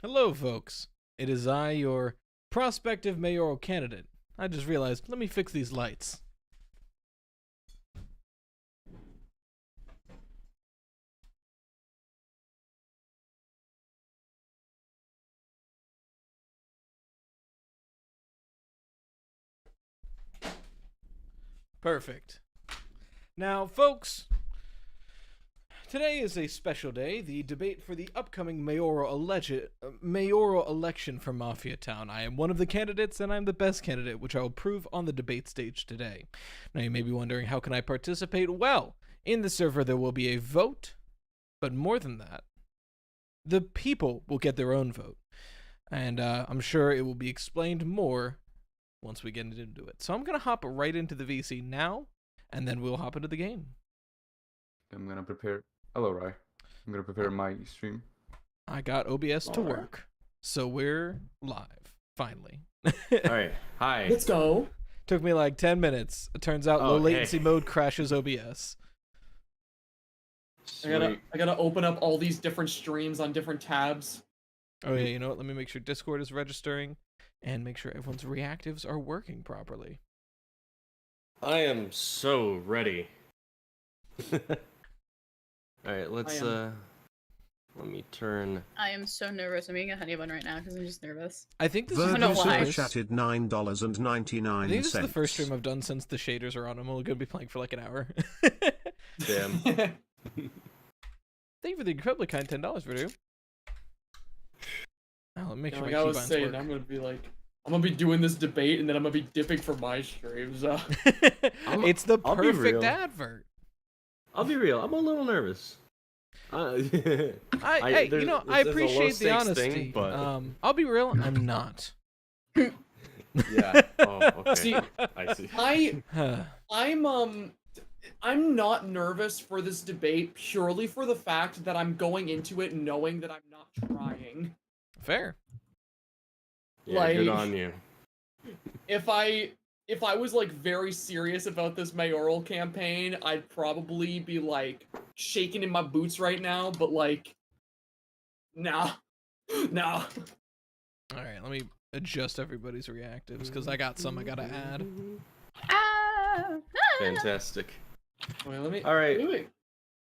Hello, folks. It is I, your prospective mayoral candidate. I just realized, let me fix these lights. Perfect. Now, folks, today is a special day, the debate for the upcoming mayoral election for Mafia Town. I am one of the candidates, and I'm the best candidate, which I will prove on the debate stage today. Now, you may be wondering, how can I participate? Well, in the server there will be a vote, but more than that, the people will get their own vote. And I'm sure it will be explained more once we get into it. So I'm going to hop right into the VC now, and then we'll hop into the game. I'm gonna prepare. Hello, Rye. I'm gonna prepare my stream. I got OBS to work, so we're live finally. All right, hi. Let's go. Took me like 10 minutes. It turns out low latency mode crashes OBS. I gotta open up all these different streams on different tabs. Oh yeah, you know what? Let me make sure Discord is registering, and make sure everyone's reactives are working properly. I am so ready. All right, let's let me turn. I am so nervous. I'm eating a honey bun right now because I'm just nervous. I think this I don't know is why. chatted $9.99. I think this is the first stream I've done since the shaders are on. I'm only gonna be playing for like an hour. Damn. Thank you for the incredibly kind $10, Voodoo. Oh, let me make sure Like my I was keybinds saying, work. I'm gonna be doing this debate, and then I'm gonna be dipping for my streams. It's the I'll be perfect real. advert. I'll be real. I'm a little nervous. Hey, you know, I appreciate the honesty. Thing, but... I'll be real, I'm not. Yeah. Oh, okay. See, I see. I'm not nervous for this debate purely for the fact that I'm going into it knowing that I'm not trying. Fair. Yeah, good like- on you. If I was like very serious about this mayoral campaign, I'd probably be like shaking in my boots right now, but like nah. All right, let me adjust everybody's reactives because I got some I gotta add. Fantastic. Wait, let me. All right. Wait.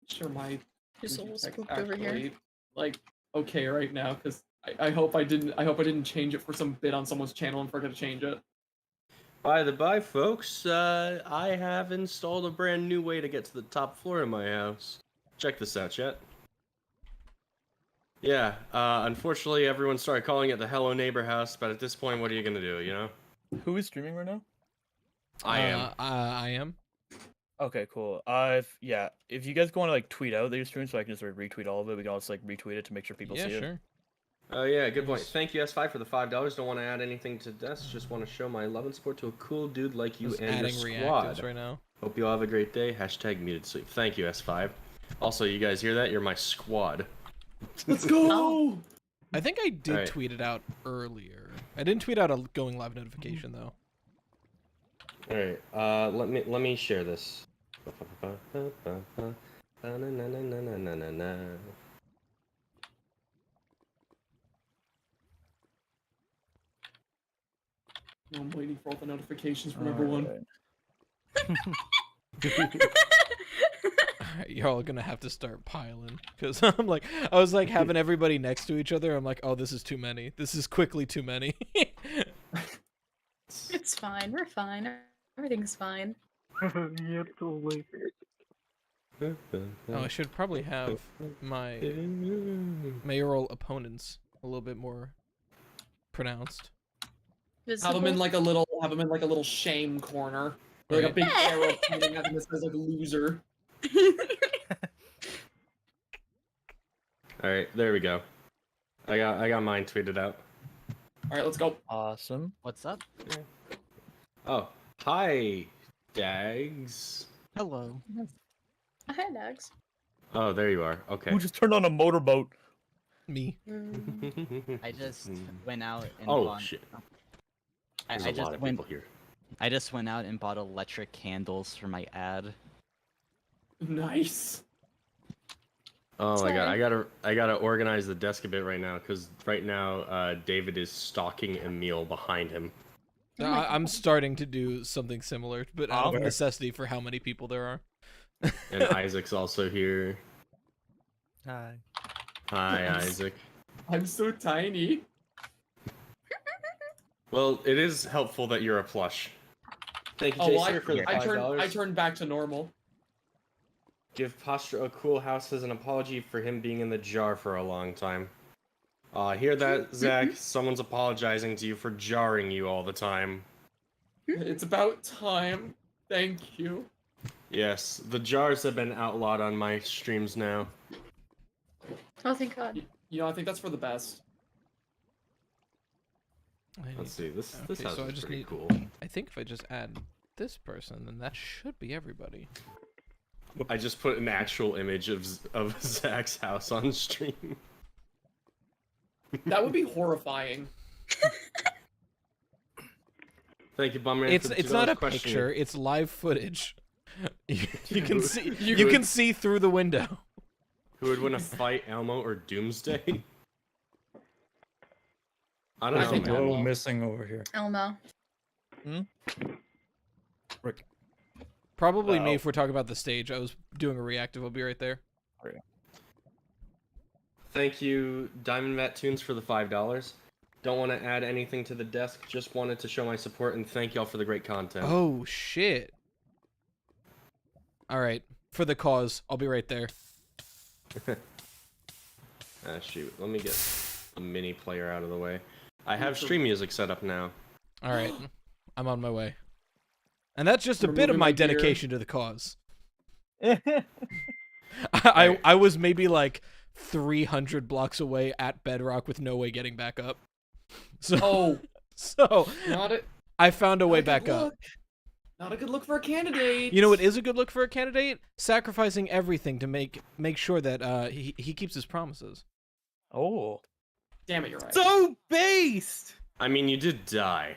Sure, my Just a little text scooped over here. actually, like okay right now because I hope I didn't change it for some bit on someone's channel and forget to change it. By the by, folks, I have installed a brand new way to get to the top floor of my house. Check this out, chat. Yeah, unfortunately, everyone started calling it the Hello Neighbor House, but at this point, what are you gonna do, you know? Who is streaming right now? I am. I am. Okay, cool. If you guys go on to like tweet out that you're streaming, so I can just retweet all of it, we can also like retweet it to make sure people Yeah, see it. sure. Oh yeah, good point. Thank you, S5, for the $5. Don't want to add anything to this. Just want to show my love and support to a cool dude like you Just and your adding squad. reactives right now. Hope you all have a great day. Hashtag muted sleep. Thank you, S5. Also, you guys hear that? You're my squad. Let's go. Oh. I think I did Alright. tweet it out earlier. I didn't tweet out a going live notification though. All right. Let me share this. I'm waiting for all the notifications from everyone. Alright, you're all gonna have to start piling because I was like having everybody next to each other. I'm like, oh, this is too many. This is quickly too many. It's fine. We're fine. Everything's fine. Yep, totally. Oh, I should probably have my mayoral opponents a little bit more pronounced. Have them in like a little shame corner, like a Right. big arrow pointing at them that says like loser. All right, there we go. I got mine tweeted out. All right, let's go. Awesome. What's up? Oh, hi, Dags. Hello. Hi, Dags. Oh, there you are. Okay. Who just turned on a motorboat? Me. I just went out and Oh bought. shit. I There's a lot just of went. people here. I just went out and bought electric candles for my ad. Nice. Oh my god, Sorry. I gotta organize the desk a bit right now, because right now David is stalking Emil behind him. Oh my I'm God. starting to do something similar, but out of Oliver. necessity for how many people there are. And Isaac's also here. Hi. Hi, Isaac. I'm so tiny. Well, it is helpful that you're a plush. Thank you, Oh, well, Jason, for the $5. I turned back to normal. Give Pastra a cool house as an apology for him being in the jar for a long time. Hear that, Zach? Someone's apologizing to you for jarring you all the time. It's about time. Thank you. Yes, the jars have been outlawed on my streams now. Oh, thank God. You know, I think that's for the best. Let's see, this Okay, house so I is just pretty need- cool. I think if I just add this person, then that should be everybody. I just put an actual image of Zach's house on stream. That would be horrifying. Thank you, Bummer. It's not a picture; it's live footage. You can see you can see through the window. Who would win a fight, Elmo or Doomsday? I don't I know, think man. Elmo. Duo missing over here. Elmo. Rick. Probably me Uh-oh. if we're talking about the stage. I was doing a reactive. I'll be right there. Thank you, Diamond Vat Tunes, for the $5. Don't want to add anything to the desk. Just wanted to show my support and thank y'all for the great content. Oh shit! All right, for the cause, I'll be right there. Ah, shoot. Let me get a mini player out of the way. I have stream music set up now. All right, I'm on my way. And that's just a bit of Removing my my gear. dedication to the cause. I was maybe like 300 blocks away at Bedrock with no way getting back up. So Oh, so not a I found a way not back good up. look. Not a good look for a candidate. You know what is a good look for a candidate? Sacrificing everything to make sure that he keeps his promises. Oh. Damn it, you're right. So based! I mean, you did die.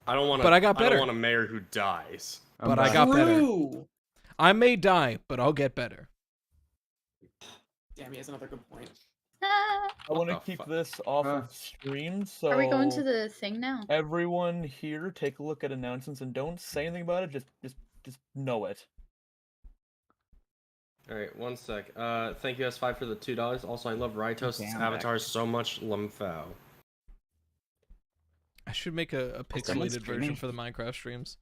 I don't want to. But I got I better. don't want a mayor who dies. But I got better. True. I may die, but I'll get better. Damn, he has another good point. Ah. I want to the keep fuck? this off of stream, so Are we going to the thing now? everyone here take a look at announcements and don't say anything about it. Just know it. All right, one sec. Thank you S5 for the $2. Also, I love Rytost's Damn, avatar so much. Lumfao. I should make a someone pixelated version streaming? for the Minecraft streams.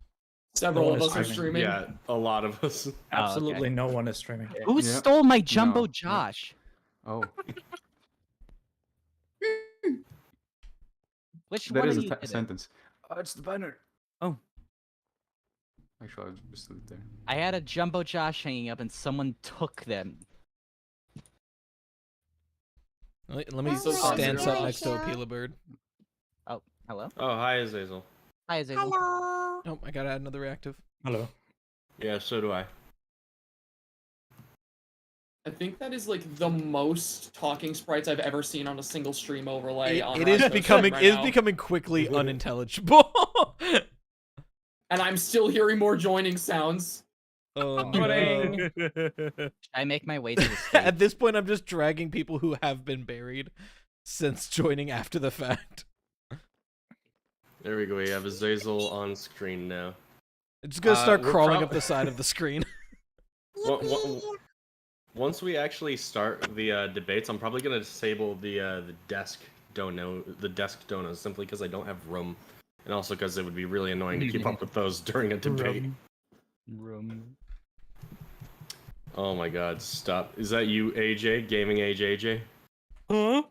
Several No of one us is are streaming. streaming. Yeah, a lot of us. Absolutely no one is streaming. Who Yep. stole my Jumbo No. Josh? Oh, Which that one is of a you did it? sentence. It's the banner. Oh. Actually, I just leave it there. I had a Jumbo Josh hanging up and someone took them. Let me So stand sorry. up next to Appeal Bird. Oh, hello? Oh, hi, Azazel. Hi, Azazel. Oh, I gotta add another reactive. Hello. Yeah, so do I. I think that is like the most talking sprites I've ever seen on a single stream overlay. on It is Rytost's becoming right is now. becoming quickly unintelligible. And I'm still hearing more joining sounds. Oh, Pudding. no. Should I make my way to the stage? At this point, I'm just dragging people who have been buried since joining after the fact. There we go. We have Azazel on screen now. It's just gonna start we're crawling prob- up the side of the screen. Once we actually start the debates, I'm probably gonna disable the desk donos simply because I don't have room, and also because it would be really annoying to keep up with those during a debate. Room. Oh my God! Stop! Is that you, AJ? Gaming Age AJ? Huh?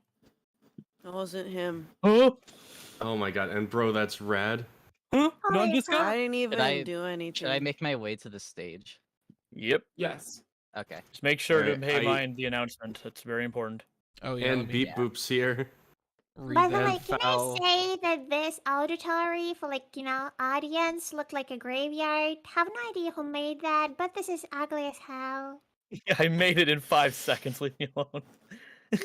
That wasn't him. Huh? Oh my God! And bro, that's rad. Huh? None just I didn't even I- do anything. Should I make my way to the stage? Yep. Yes. Okay. Just make sure Alright, to pay I- mind the announcement. That's very important. Oh yeah. And let me Beep yeah. Boop's here. read By the that. way, can I say that this auditory for audience looked like a graveyard? Have no idea who made that, but this is ugly as hell. Yeah, I made it in 5 seconds. Leave me alone.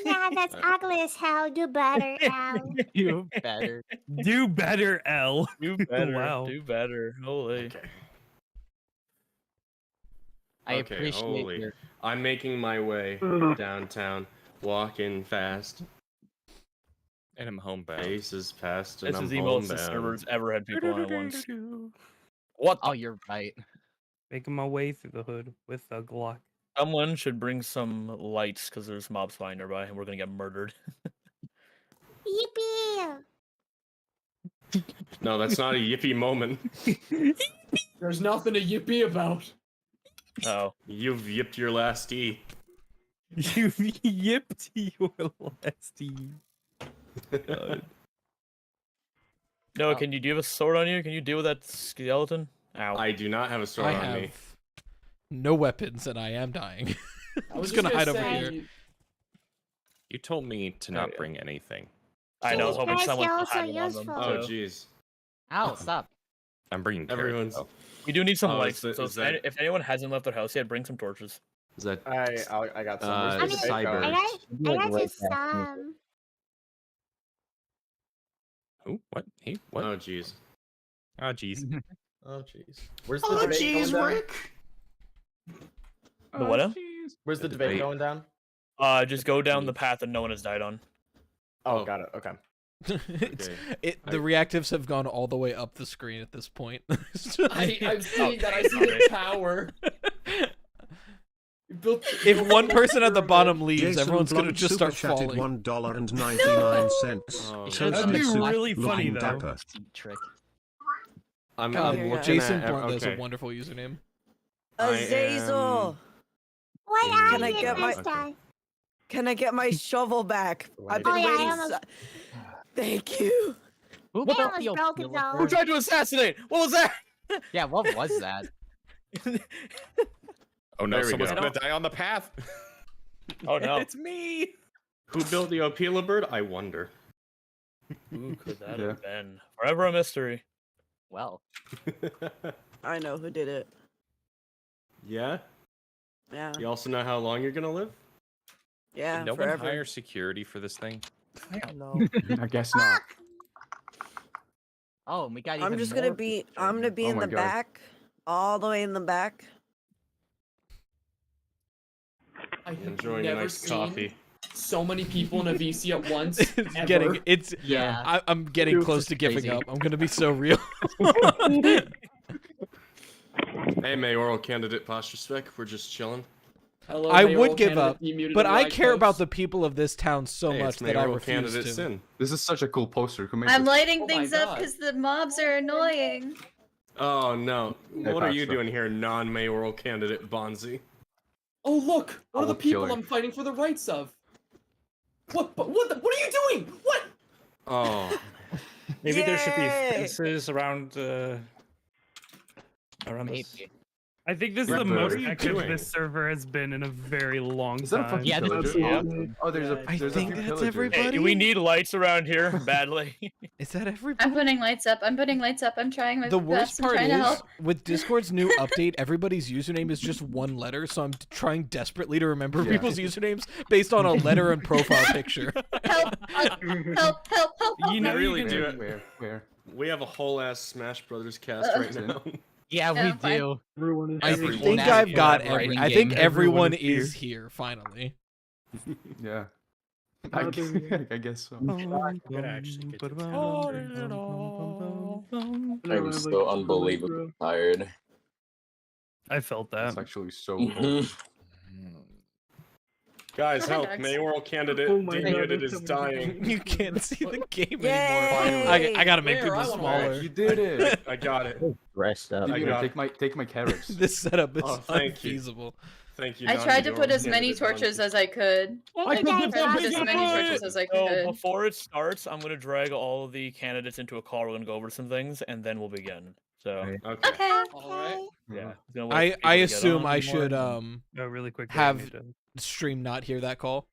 Yeah, that's ugly as hell. Do better, Al. You better. Do better, L. Do better. Wow. Do better. Holy. Okay. I Okay, appreciate holy. your. I'm making my way downtown, walking fast. And I'm homebound. Faces past, and This I'm is the most the homebound. servers ever had people on at once. What the? Oh, you're right. Making my way through the hood with a Glock. Someone should bring some lights because there's mobs flying nearby and we're gonna get murdered. Yippee! No, that's not a yippee moment. There's nothing to yippee about. Oh. You've yipped your last E. You yipped your last No, do you have a sword on you? Can you deal with that skeleton? Ow. I do not have a sword I on have me. no weapons and I am dying. I I'm was just gonna hide over say, here. You told me to Oh, not yeah. bring anything. I know, I was hoping Guys, someone you're was also hiding on them. useful. Oh, So. jeez. Ow, stop. I'm bringing carrots, Everyone's. though. We do need some Oh, lights. is So that- if anyone hasn't left their house yet, bring some torches. Is that I got some. Uh, Where's the debate cyber. going? I got just some. Ooh, what? Hey, what? Oh, jeez. Oh, jeez. Oh jeez. Where's the debate going down? The what now? Where's the debate going down? Just go down the path that no one has died on. Oh, got it. Okay. The reactives have gone all the way up the screen at this point. I'm seeing that. I see the tower. If one person at the bottom leaves, Jason everyone's gonna Blunt just start super chatted falling. $1.99. Oh, That'd be really funny though. Dapper. Trick. I'm here, looking Jason at. Blunt has a Okay. wonderful username. Azazel, What Can are I you, get my- Pastra? can I get my shovel back? I've Oh, been yeah, I waiting. almost- Thank you. Who I built almost the broke it, Ophelia though. Who tried to assassinate? What was that? Yeah, what was that? Oh no, There we someone's go. gonna die on the path. Oh no. It's me. Who built the Opila bird? I wonder. Who could that Yeah. have been? Forever a mystery. Well, I know who did it. Yeah? Yeah. You also know how long you're gonna live? Yeah. Did no forever. one hire security for this thing? No. I guess not. oh, and we got. I'm even just more gonna be. features. I'm gonna be Oh in my the God. back, all the way in the back. I have Enjoying a never nice seen coffee. so many people in a VC at once. It's ever. getting it's Yeah. I'm getting Oops, close it's to giving crazy. up. I'm gonna be so real. Hey, mayoral candidate Pastra Spec. We're just chilling. Hello, I mayoral would give candidate up, demuted but in I Rye care about Coast. the people of this town so Hey, much it's that I mayoral refuse candidate to. Sin. This is such a cool poster. Who made I'm this? lighting Oh my things up God. because the mobs are annoying. Oh no. Hey, What are you Pastra. doing here, non-mayoral candidate Bonzi? Oh look, one of the will people kill I'm fighting for the rights of. What? But what? What are you doing? What? Oh. Maybe there should be Yay! fences around around this. Maybe. I think this is What the are most you active doing? this server has been in a very long Is that a time. fucking Yeah, this pillager? is awesome. Oh, there's a. I there's think a few that's pillagers. everybody. Hey, we need lights around here badly. Is that everybody? I'm putting lights up. I'm putting lights up. I'm trying my The best. worst I'm part trying to is, help. with Discord's new update, everybody's username is just one letter, so I'm trying desperately to remember Yeah. people's usernames based on a letter and profile picture. Help! Help! Help! You know, really you do can, it. Where? We have a whole ass Smash Brothers cast right now. Yeah, Yeah, we I'm fine. do. I Everyone think has I've to got have right every. in I think game. everyone Everyone is is here finally. Yeah. I guess so. I'm so unbelievably tired. I felt That's that. actually so Mhm. old. Guys, Go ahead, help! Alex. Mayoral candidate Oh my God, demuted that's is so dying. You can't see the game Yay! anymore. I gotta make Where? I people wanna watch. smaller. You did it. I got it. Rest up. I Dude, got take my carrots. This setup is Oh, thank you. unfeasible. Thank you. I tried to put non-mayoral as many candidate torches Bonzi. as I could. Thank you guys Tried to put as for many watching. torches as I So could. before it starts, I'm gonna drag all the candidates into a call. We're gonna go over some things, and then we'll begin. So Okay. Okay. All right. yeah, gonna wait for people I to get assume on. I should No, really quick. have- stream not hear that call.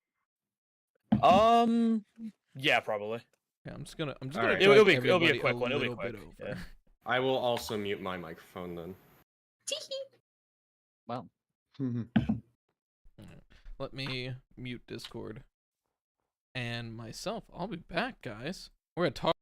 Yeah, probably. Yeah, I'm just gonna All drag right. It'll be a everybody quick one, it'll be little quick, bit yeah. over. I will also mute my microphone then. Well, Let me mute Discord and myself. I'll be back, guys. We're gonna talk.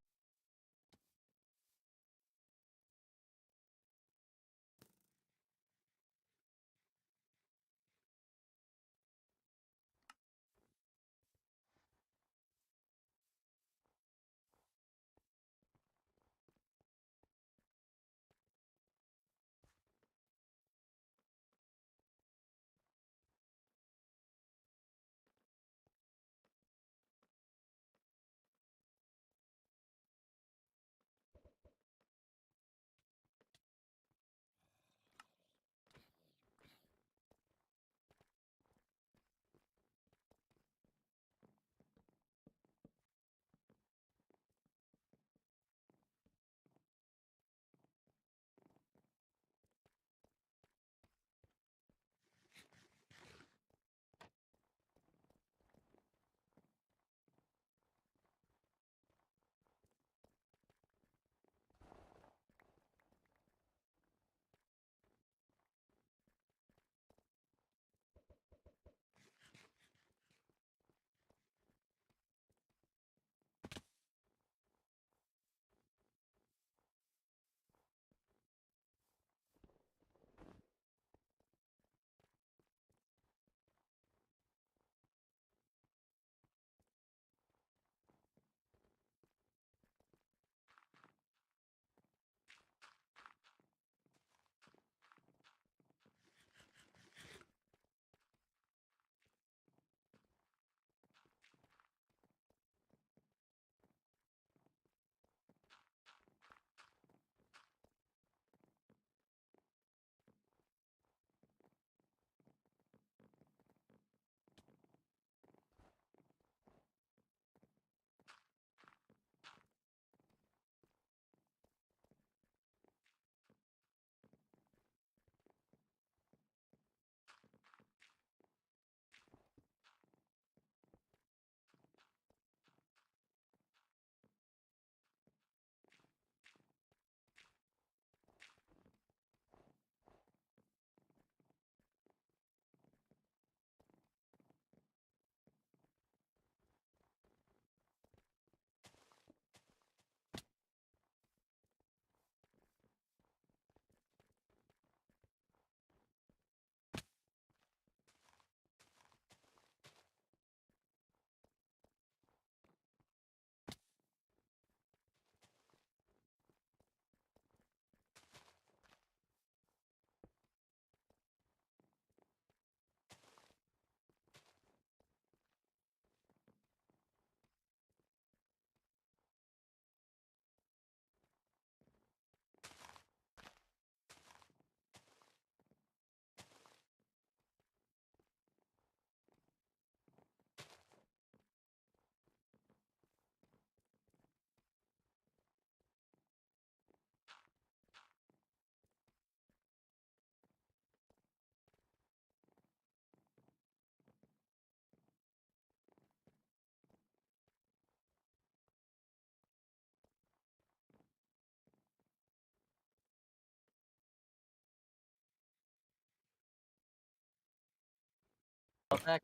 back.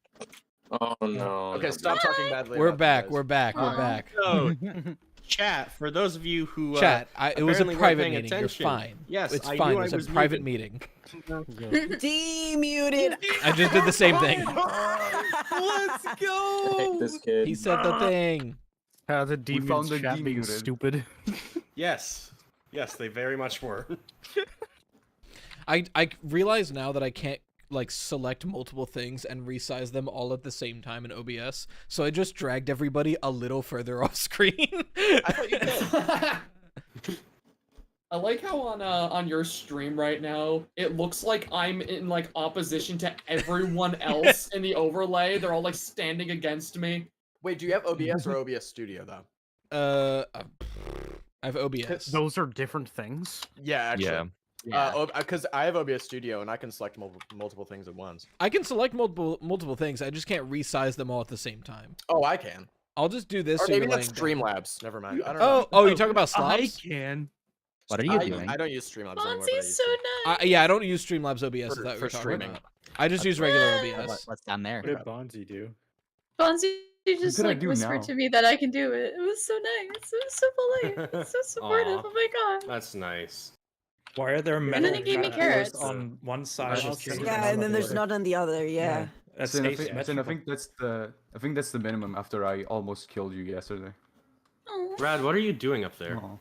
Oh no. Okay, stop talking badly. We're about back. these We're back. We're back. So, chat, for those of you who Chat. It was a apparently weren't private paying meeting. You're attention. fine. Yes, it's I fine. knew It I was was a private muted. meeting. Demuted. I just did the same thing. Let's I go. hate this kid. He said the thing. How the We found the demons chat being demuted. stupid. Yes, they very much were. I realize now that I can't like select multiple things and resize them all at the same time in OBS. So I just dragged everybody a little further off screen. I thought you did. I like how on your stream right now, it looks like I'm in like opposition to everyone else in the overlay. They're all like standing against me. Wait, do you have OBS or OBS Studio though? I have OBS. Those are different things. Yeah, actually. Yeah. Because I have OBS Studio and I can select multiple things at once. I can select multiple things. I just can't resize them all at the same time. Oh, I can. I'll just do this. Or so maybe you're that's laying down. Streamlabs. Never mind. I don't know. Oh, you're talking about I slobs? can. What are you doing? I don't use Streamlabs anymore. but I Bonzi's used so to. nice. Yeah, I don't use Streamlabs OBS. For- Is that what for you're talking streaming. about? I just use regular What- OBS. What's down there? What did Bonzi do? Bonzi just did I like do whispered now? to me that I can do it. It was so nice. It was so polite. It was so supportive. Aw. Oh my god. That's nice. Why are there then metal he gave me trapdoors carrots. on one side? of the stream Yeah, and then there's other? none on the other. Yeah. That's Then I asymmetrical. think that's the minimum after I almost killed you yesterday. Oh. Brad, what are you doing up there? Oh.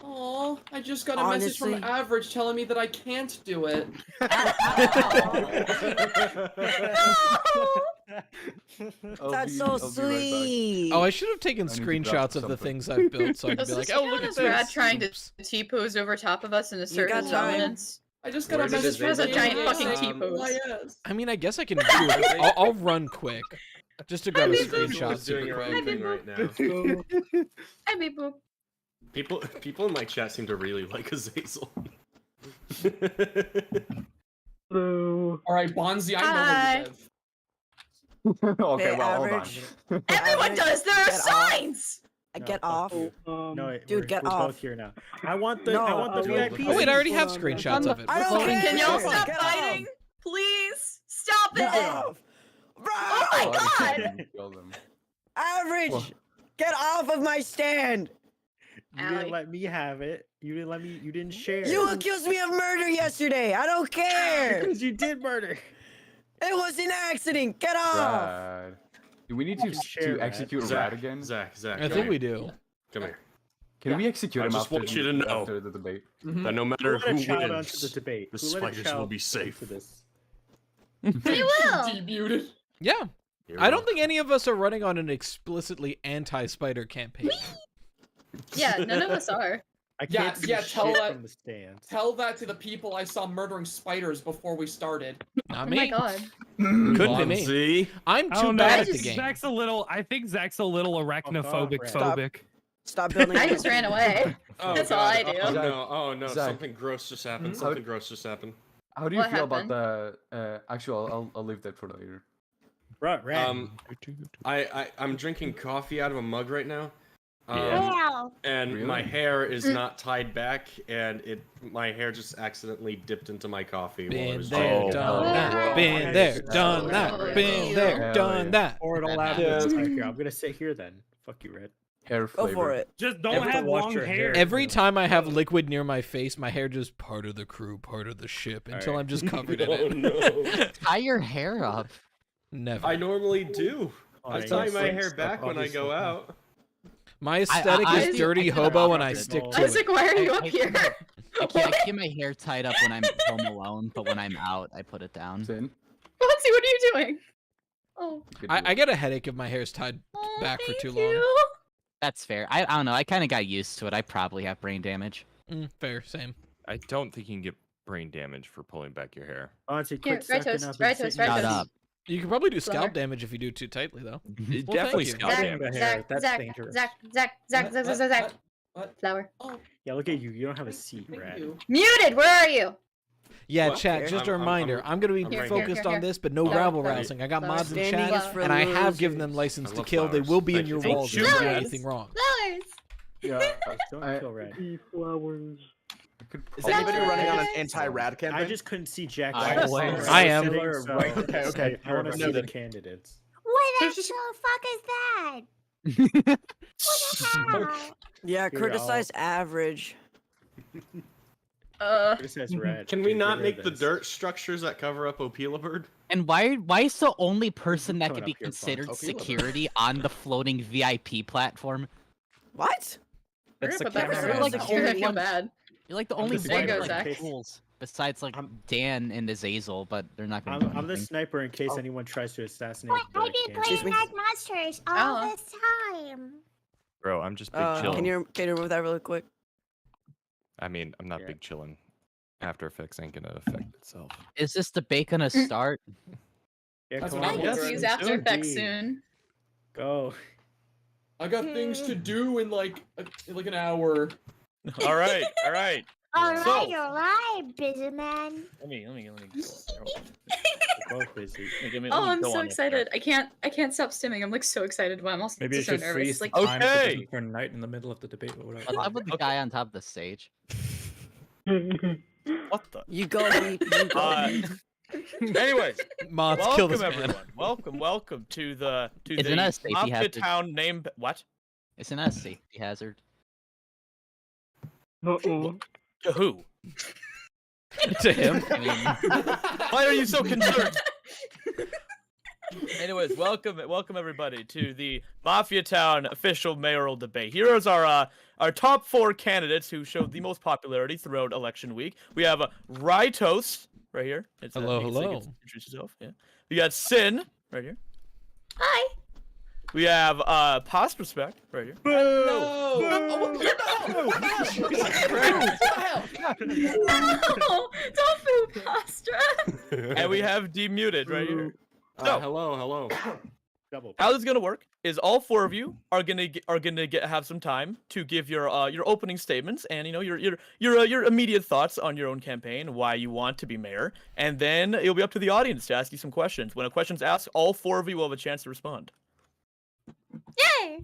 Oh, I just got a message from Honestly- Average telling me that I can't do it. That's so sweet. Oh, I should have taken I need to grab screenshots of the something. things I've built so I could Does be like, this oh, count look at as this. Brad trying to Oops. T-pose over top of us in a certain got time. dominance? I just got Where a did message it from say? Has a giant fucking Um, T-pose. YS. I mean, I guess I can do it. I'll run quick. Just to grab a Beep boop. screenshot Is doing super her quick. own thing right now. Hi, beep boop. People in my chat seem to really like Azazel. All right, Bonzi, I know Hi. where you live. Okay, Hey, well, hold on. Average. Everyone Average, does. There are get off. signs. Get off. No, Dude, get we're off. both here now. I want the No, VIP. Oh wait, I already have screenshots of it. I don't care. Can y'all Get stop off. fighting? Please stop Get it. off. Bro! Oh my Oh, I god. didn't kill them. Average! Well- Get off of my stand! You Allie. didn't let me have it. You didn't let me. You didn't share. You accused me of murder yesterday! I don't care! Because you did murder. It was an accident! Get off! Rad. Do we need to Share, Rad. execute Rad again? Zach, I come think here. we do. Come here. Can we execute I him just after, want you to know. after the debate? That no Who matter let a who child onto wins, the debate? the Who let a spiders child will be onto safe. this? We will. Demuted. Yeah. You're I don't welcome. think any of us are running on an explicitly anti-spider campaign. Yeah, none of us are. I Yeah, can't see yeah, shit tell that- from the stands. Tell that to the people I saw murdering spiders before we started. Not Oh me. my god. Couldn't be me. Bonzi. I'm I too don't know. bad I at the think game. Zach's a little. I think Zach's a little arachnophobic. Stop. Phobic. Stop building I it. just ran away. Oh, That's all God. I do. Oh no! Oh no! Zach. Something gross just happened. Hmm? Something gross just happened. How do you What feel happened? about the actual? I'll leave that for later. Right. I'm drinking coffee out of a mug right now. Wow. And Really? my hair is not tied back, and my hair just accidentally dipped into my coffee. while I Been was there, drinking. done Oh. that. Been there, done that. Been there, Hell done yeah. that. Or it'll laugh. Yeah. Here, I'm gonna sit here then. Fuck you, Red. Hair Go flavor. for it. Just don't Have to have wash long your hair. hair. Every time I have liquid near my face, my hair just part of the crew, part of the ship, until Alright. I'm just covered in Oh it. no! Tie your hair up. Never. I normally do. I Alright, tie yes, my yes, hair stuff, back when I obviously. go out. My aesthetic is I- dirty I- hobo, and I I- stick to Isaac, it. why are you I- up I- here? I keep my hair tied up when I'm home alone, but when I'm out, I put it down. Sin. Bonzi, what are you doing? Oh. Good I deal. get a headache if my hair's tied Oh, back for thank too long. you. That's fair. I don't know. I kind of got used to it. I probably have brain damage. Fair, same. I don't think you can get brain damage for pulling back your hair. Honestly, Here, quit right sucking toast, up and right toast, sitting right Shut toast. up. You can probably do scalp Plumber. damage if you do too tightly, though. Well, Definitely thank you. scalp Zach, damage. the hair, Zach, that's Zach, dangerous. Zach, Zach, Zach, Zach, Zach, Zach. What? Flower. Oh, Yeah, look at you. You don't have a seat, thank Rat. you. Muted, where are you? Yeah, What? chat, Here. just a I'm- reminder. I'm going to be Here, focused here, on here. this, but no Flower, rabble flower, rousing. I got flower. mods in Standing chat, is for and I have given losers. them license I to love kill. They flowers. will be in Thank your you. walls if Don't you do shoot anything wrong. Flowers. Yeah, don't I- kill Red. Flowers. Is anybody running on an anti-rad I campaign? just couldn't see Jack. I am. Okay, I want to see the noted. candidates. What the fuck is that? What the hell? Yeah, Here, criticize average. Criticize red. Can we Get not rid make of the this. dirt structures that cover up Opila And why is the only person that Coming could be up here, considered Fonz. security on the floating VIP platform? What? That's the Put that camera. for You're like myself. the only I feel one- bad. You're like the only just one There you with go, like Zach. tools besides like Dan and Azazel, but they're not gonna. I'm the sniper in case anyone tries to assassinate. What? the I've been candidate. playing Red Monsters all Oh. this time. Bro, I'm just big chillin'. Can you remove that really quick? I mean, I'm not Yeah. big chillin'. After Effects ain't gonna affect itself. Is this debate gonna start? Yeah, That's come what on. I'm Let's wondering. use After Soon. Effects soon. Go. I got things to do in like an hour. All right, all right. Alright, So- alright, busy man. Let me go. We're both busy. Oh, I'm so excited. I can't stop stimming. I'm like so excited, but I'm also Maybe you so should nervous. freeze Like, the time Okay. for night in the middle of the debate. But whatever. What's up with the guy on top of the stage? What the? You go, Beep. You go. Beep. Anyways, Mods kill welcome this man. everyone. Welcome to the Isn't that a safety Mafia hazard? Town name. What? Isn't that a safety hazard? To who? To him. I mean, Why are you so concerned? Anyways, welcome everybody to the Mafia Town official mayoral debate. Here is our top 4 candidates who showed the most popularity throughout election week. We have Rytos right here. It's, Hello, you can say- hello. Introduce yourself. Yeah. We got Sin right here. hi. We have Pastra right here. No, don't boo Pastra. And we have Demuted right here. So, hello. Double. how this is gonna work is all 4 of you are gonna have some time to give your opening statements and your immediate thoughts on your own campaign, why you want to be mayor, and then it'll be up to the audience to ask you some questions. When a question's asked, all 4 of you will have a chance to respond. Yay!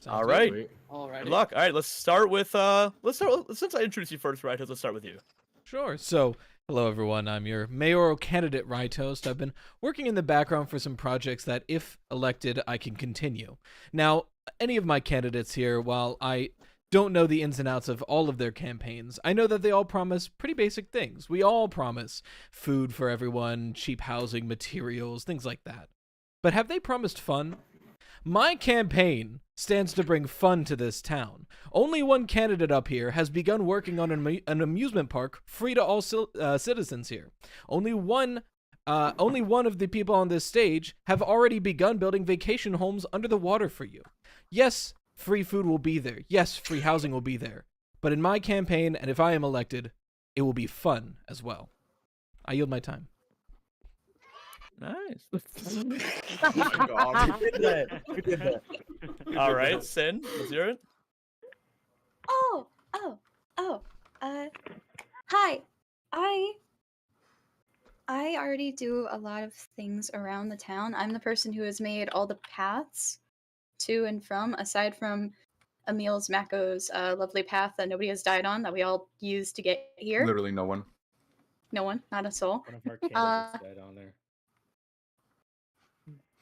All right. Alright. Good luck. All right, let's start with since I introduced you first, right? Let's start with you. Sure. So, hello everyone. I'm your mayoral candidate, Rytoast. I've been working in the background for some projects that, if elected, I can continue. Now, any of my candidates here, while I don't know the ins and outs of all of their campaigns, I know that they all promise pretty basic things. We all promise food for everyone, cheap housing, materials, things like that. But have they promised fun? My campaign stands to bring fun to this town. Only one candidate up here has begun working on an amusement park free to all citizens here. Only one of the people on this stage have already begun building vacation homes under the water for you. Yes, free food will be there. Yes, free housing will be there. But in my campaign, and if I am elected, it will be fun as well. I yield my time. Nice. All right, Sin, let's hear it. Hi. I already do a lot of things around the town. I'm the person who has made all the paths to and from, aside from Emil's Mako's lovely path that nobody has died on, that we all used to get here. Literally no one. No one, not a soul. One of our candidates died on there.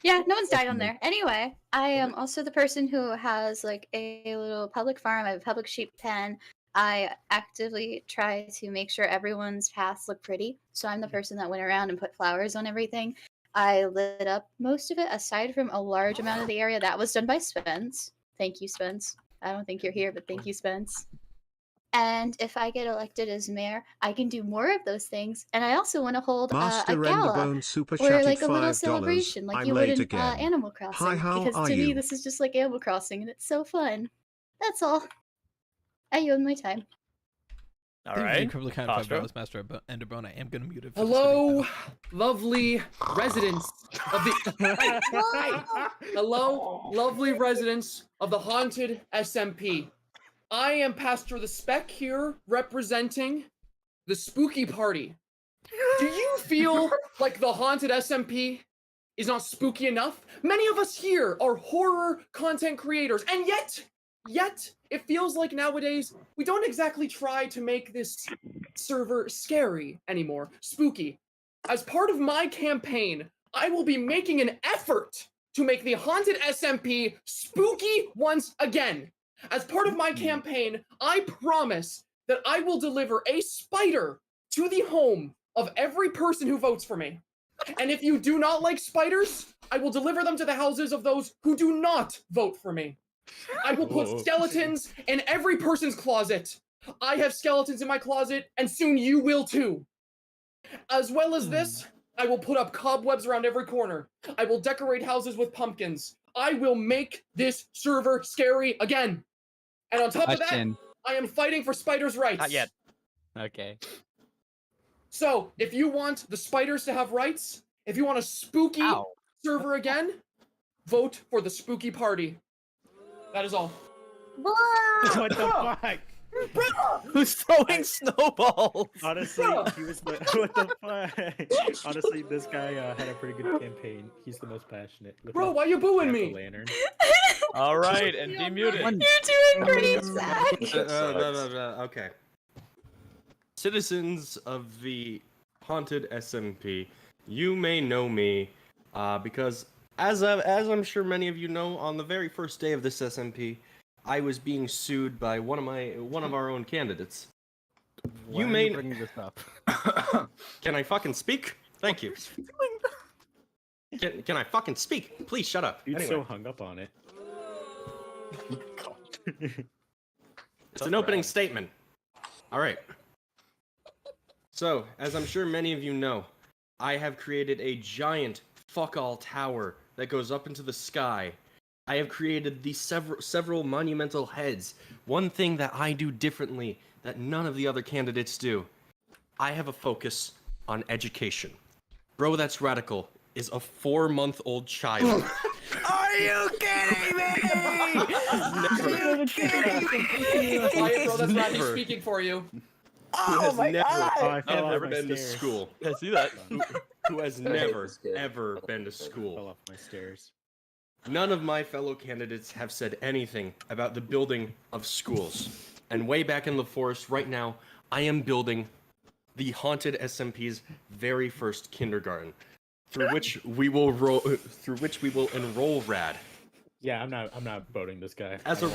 Yeah, no one's died on there. Anyway, I am also the person who has like a little public farm. I have a public sheep pen. I actively try to make sure everyone's paths look pretty. So I'm the person that went around and put flowers on everything. I lit up most of it, aside from a large amount of the area that was done by Spence. Thank you, Spence. I don't think you're here, but thank you, Spence. And if I get elected as mayor, I can do more of those things. And I also want to hold a Master gala Renderbone super or chatted like a little $5. celebration, like I'm you would late in again. Animal Crossing. Hi, how because are to me, you? this is just like Animal Crossing, and it's so fun. That's all. I yield my time. All Thank you, right, incredibly kind of Pastra. $5, Master Enderbone. I am going to mute it. For this Hello, debate, lovely residents of the. Hi. Hello, lovely residents of the haunted SMP. I am Pastor the Spec here, representing the spooky party. Do you feel like the haunted SMP is not spooky enough? Many of us here are horror content creators, and yet Yet, it feels like nowadays we don't exactly try to make this server scary anymore, spooky. As part of my campaign, I will be making an effort to make the haunted SMP spooky once again. As part of my campaign, I promise that I will deliver a spider to the home of every person who votes for me. And if you do not like spiders, I will deliver them to the houses of those who do not vote for me. I will put skeletons in every person's closet. I have skeletons in my closet, and soon you will too. As well as this, I will put up cobwebs around every corner. I will decorate houses with pumpkins. I will make this server scary again. And on top of that, I am fighting for spiders' rights. Not yet. Okay. So, if you want the spiders to have rights, if you want a spooky server again, vote for the spooky party. That is all. What the fuck? Who's throwing snowballs? Honestly, he was. What the fuck? Honestly, this guy had a pretty good campaign. He's the most passionate. Look Bro, up why you booing me? Lantern. All right, and demuted. You're doing great, Zach. Okay. Citizens of the haunted SMP, you may know me because, as I'm sure many of you know, on the very first day of this SMP, I was being sued by one of our own candidates. Why you are may you bringing this up? Can I fucking speak? Thank you. Can I fucking speak? Please shut up. Dude's Anyway. so hung up on it. It's an opening statement. All right. So, as I'm sure many of you know, I have created a giant fuck-all tower that goes up into the sky. I have created these several monumental heads. One thing that I do differently that none of the other candidates do. I have a focus on education. Bro, that's radical is a 4-month-old child. Are you kidding me? Are you kidding me? Quiet, bro, that's Rodney speaking for you. Who has never, I fell off never my been to stairs. school. I see that. Who has never, ever been to Fell school. off my stairs. None of my fellow candidates have said anything about the building of schools. And way back in the forest right now, I am building the haunted SMP's very first kindergarten, through which we will enroll Rad. Yeah, I'm not voting this guy. As a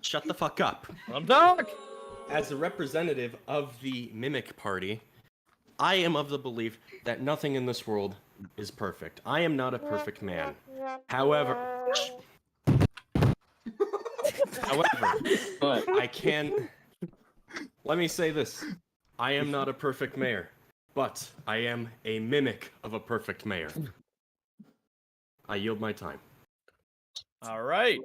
shut the fuck up. I'm done. As a representative of the Mimic Party, I am of the belief that nothing in this world is perfect. I am not a perfect man. However, I can. Let me say this: I am not a perfect mayor, but I am a mimic of a perfect mayor. I yield my time. All right.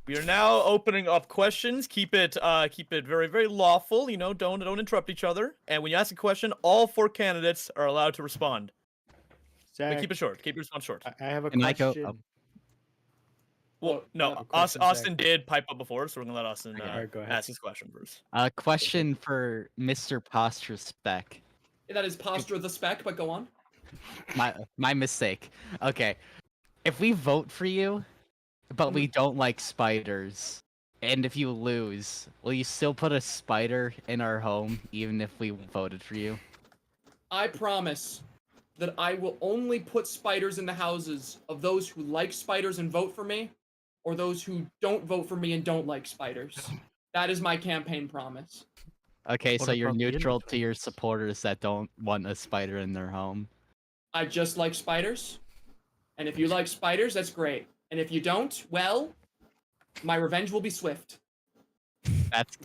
We are now opening up questions. Keep it very, very lawful. You know, don't interrupt each other. And when you ask a question, all 4 candidates are allowed to respond. But Zach, keep it short. Keep your response short. I have a Can I go? question. Well, no, I have a question, Austin Zach. did pipe up before, so we're gonna let Austin Alright, go ahead. ask his question first. A question for Mr. Pastra Spec. That is Pastra the Spec, but go on. My mistake. Okay. If we vote for you, but we don't like spiders, and if you lose, will you still put a spider in our home, even if we voted for you? I promise that I will only put spiders in the houses of those who like spiders and vote for me, or those who don't vote for me and don't like spiders. That is my campaign promise. Okay, What so you're about the neutral to inventory? your supporters that don't want a spider in their home. I just like spiders, and if you like spiders, that's great. And if you don't, well, my revenge will be swift.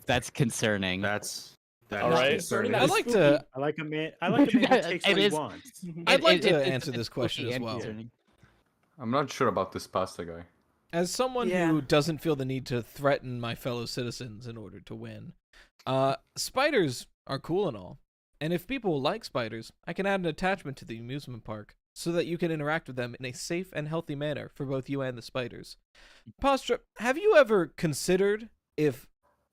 That's concerning. That's All right. concerning. I'd like to. I like a man. I like a man who takes It what he is- wants. I'd like to it's answer this question spooky as and well. concerning. I'm not sure about this pasta guy. As someone Yeah. who doesn't feel the need to threaten my fellow citizens in order to win, spiders are cool and all. And if people like spiders, I can add an attachment to the amusement park so that you can interact with them in a safe and healthy manner for both you and the spiders. Pastra, have you ever considered if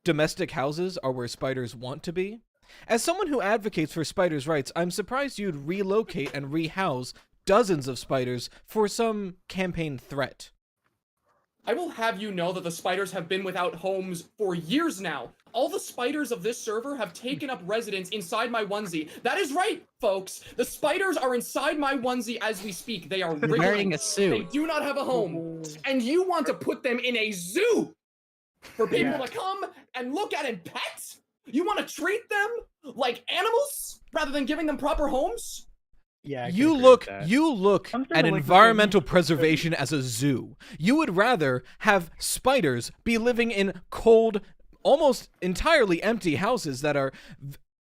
domestic houses are where spiders want to be? As someone who advocates for spiders' rights, I'm surprised you'd relocate and rehouse dozens of spiders for some campaign threat. I will have you know that the spiders have been without homes for years now. All the spiders of this server have taken up residence inside my onesie. That is right, folks. The spiders are inside my onesie as we speak. They are wriggling. Wearing a suit. They do not have a home. And you want to put them in a zoo for people to come and look at and pet? You want to treat them like animals rather than giving them proper homes? Yeah, you look at environmental preservation as a zoo. You would rather have spiders be living in cold, almost entirely empty houses that are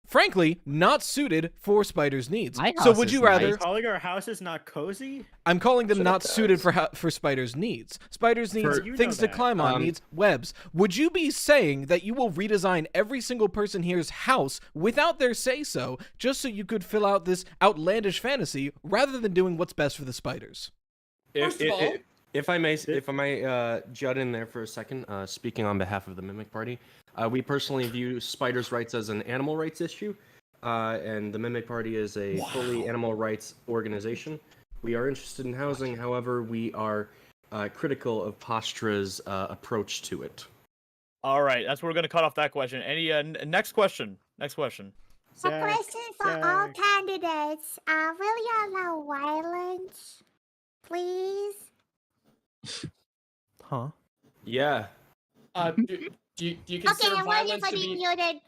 frankly not suited for spiders' needs. So would you rather calling our houses not cozy? I'm calling them not suited for spiders' needs. Spiders needs things to climb on, needs webs. Would you be saying that you will redesign every single person here's house without their say-so, just so you could fill out this outlandish fantasy, rather than doing what's best for the spiders? If I may jut in there for a second, speaking on behalf of the Mimic Party, we personally view spiders' rights as an animal rights issue, and the Mimic Party is a fully animal rights organization. We are interested in housing, however, we are critical of Pastra's approach to it. All right, that's where we're gonna cut off that question. Any next question? Next question. A question for all candidates. Will you allow violence, please? Huh? Yeah. Do you consider Okay, I'm waiting violence for to the be muted.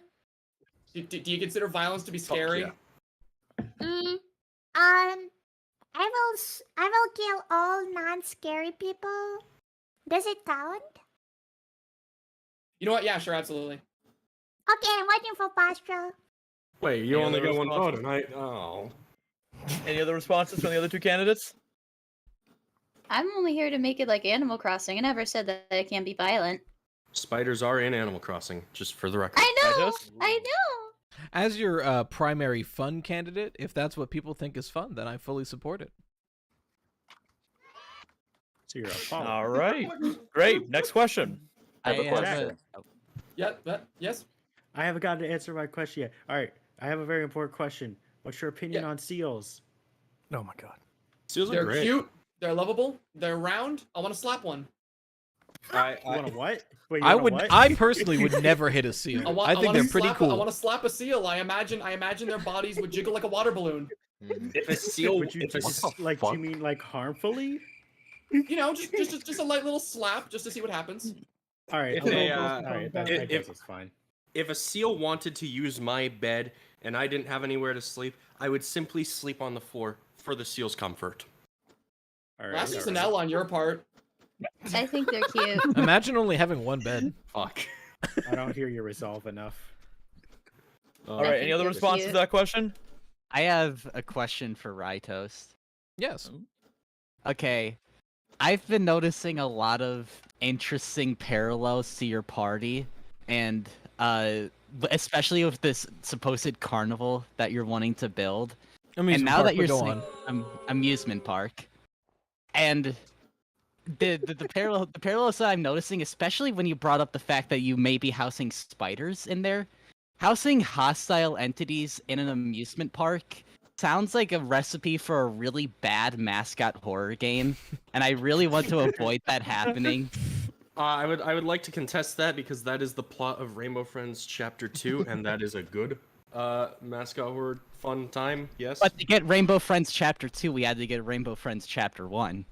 Do you consider violence to be scary? I will kill all non-scary people. Does it count? You know what? Yeah, sure, absolutely. Okay, I'm waiting for Pastra. Wait, you Any only other got one vote, responses? and Oh. Any other responses from the other two candidates? I'm only here to make it like Animal Crossing. I never said that it can't be violent. Spiders are in Animal Crossing, just for the record. I know! I know! As your primary fun candidate, if that's what people think is fun, then I fully support it. So you're a follower. All right, great. Next question. Yes. I haven't gotten to answer my question yet. All right, I have a very important question. What's your opinion on seals? Oh my god. Seals They're are great. cute. They're lovable. They're round. I want to slap one. You want a what? Wait, you want a what? I personally would never hit a seal. I think they're pretty cool. I want to slap a seal. I imagine their bodies would jiggle like a water balloon. If a seal, do you mean like harmfully? You know, just a light little slap, just to see what happens. All right, I guess it's fine. If a seal wanted to use my bed and I didn't have anywhere to sleep, I would simply sleep on the floor for the seal's comfort. That's just an L on your part. I think they're cute. Imagine only having one bed. Fuck. I don't hear you resolve enough. All right, any other responses to that question? I have a question for Rytoast. Yes. Okay. I've been noticing a lot of interesting parallels to your party, and especially with this supposed carnival that you're wanting to build. And now that you're saying amusement park, and the parallels that I'm noticing, especially when you brought up the fact that you may be housing spiders in there, housing hostile entities in an amusement park sounds like a recipe for a really bad mascot horror game, and I really want to avoid that happening. I would like to contest that because that is the plot of Rainbow Friends Chapter 2, and that is a good mascot horror fun time. Yes. But to get Rainbow Friends Chapter 2, we had to get Rainbow Friends Chapter 1.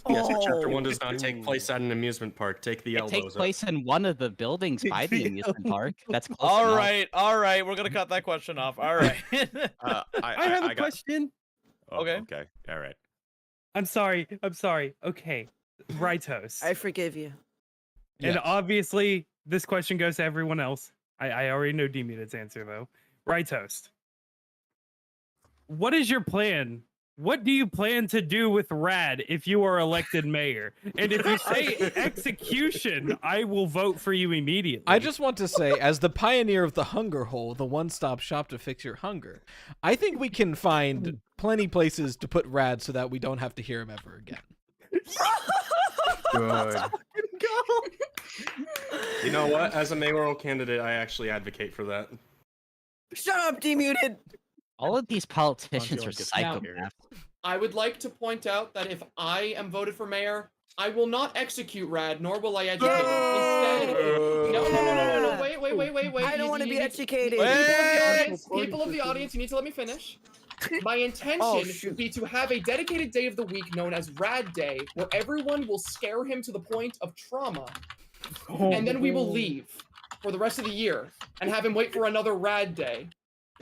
Yes, Chapter 1 does not take place at an amusement park. Take the elbows. It takes place in one of the buildings by the amusement park. That's close All enough. right. We're gonna cut that question off. All right. I have a question. Okay. Okay. All right. I'm sorry. Okay. Rytoast. I forgive you. And obviously, this question goes to everyone else. I already know D-Muted's answer, though. Rytoast. What is your plan? What do you plan to do with Rad if you are elected mayor? And if you say execution, I will vote for you immediately. I just want to say, as the pioneer of the Hunger Hole, the one-stop shop to fix your hunger, I think we can find plenty places to put Rad so that we don't have to hear him ever again. Good. You know what? As a mayoral candidate, I actually advocate for that. Shut up, Demuted! All of these politicians are psychopaths. I would like to point out that if I am voted for mayor, I will not execute Rad, nor will I educate him. Instead, no. Wait. I don't want to be educated. People of the audience, you need to let me finish. My intention would be to have a dedicated day of the week known as Rad Day, where everyone will scare him to the point of trauma, and then we will leave for the rest of the year and have him wait for another Rad Day.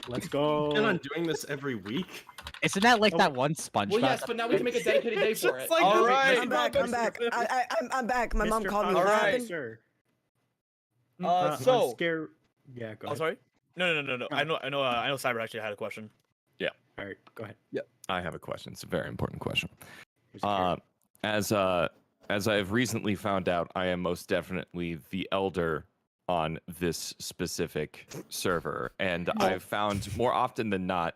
Let's go. And I'm doing this every week. Isn't that like that one SpongeBob? Well, yes, but now we can make a dedicated day for it. Like, all right, I'm back. I'm back. My mom called me. All What right. happened? Sir. So. I'm scared. Yeah, go Oh, ahead. sorry. No. I know. Cyber actually had a question. All right, go ahead. I have a question. It's a very important question. Who's scared? As I have recently found out, I am most definitely the elder on this specific server, and I've found more often than not,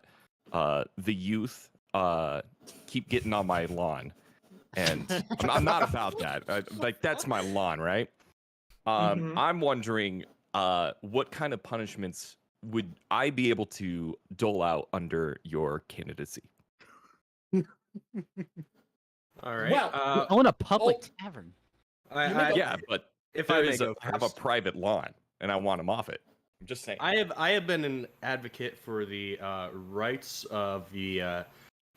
the youth keep getting on my lawn, and I'm not about that. Like that's my lawn, right? I'm wondering, what kind of punishments would I be able to dole out under your candidacy? All right. Well, I own a public tavern. Yeah, but If I may there's go have a first. private lawn, and I want him off it. I'm just saying. I have been an advocate for the rights of the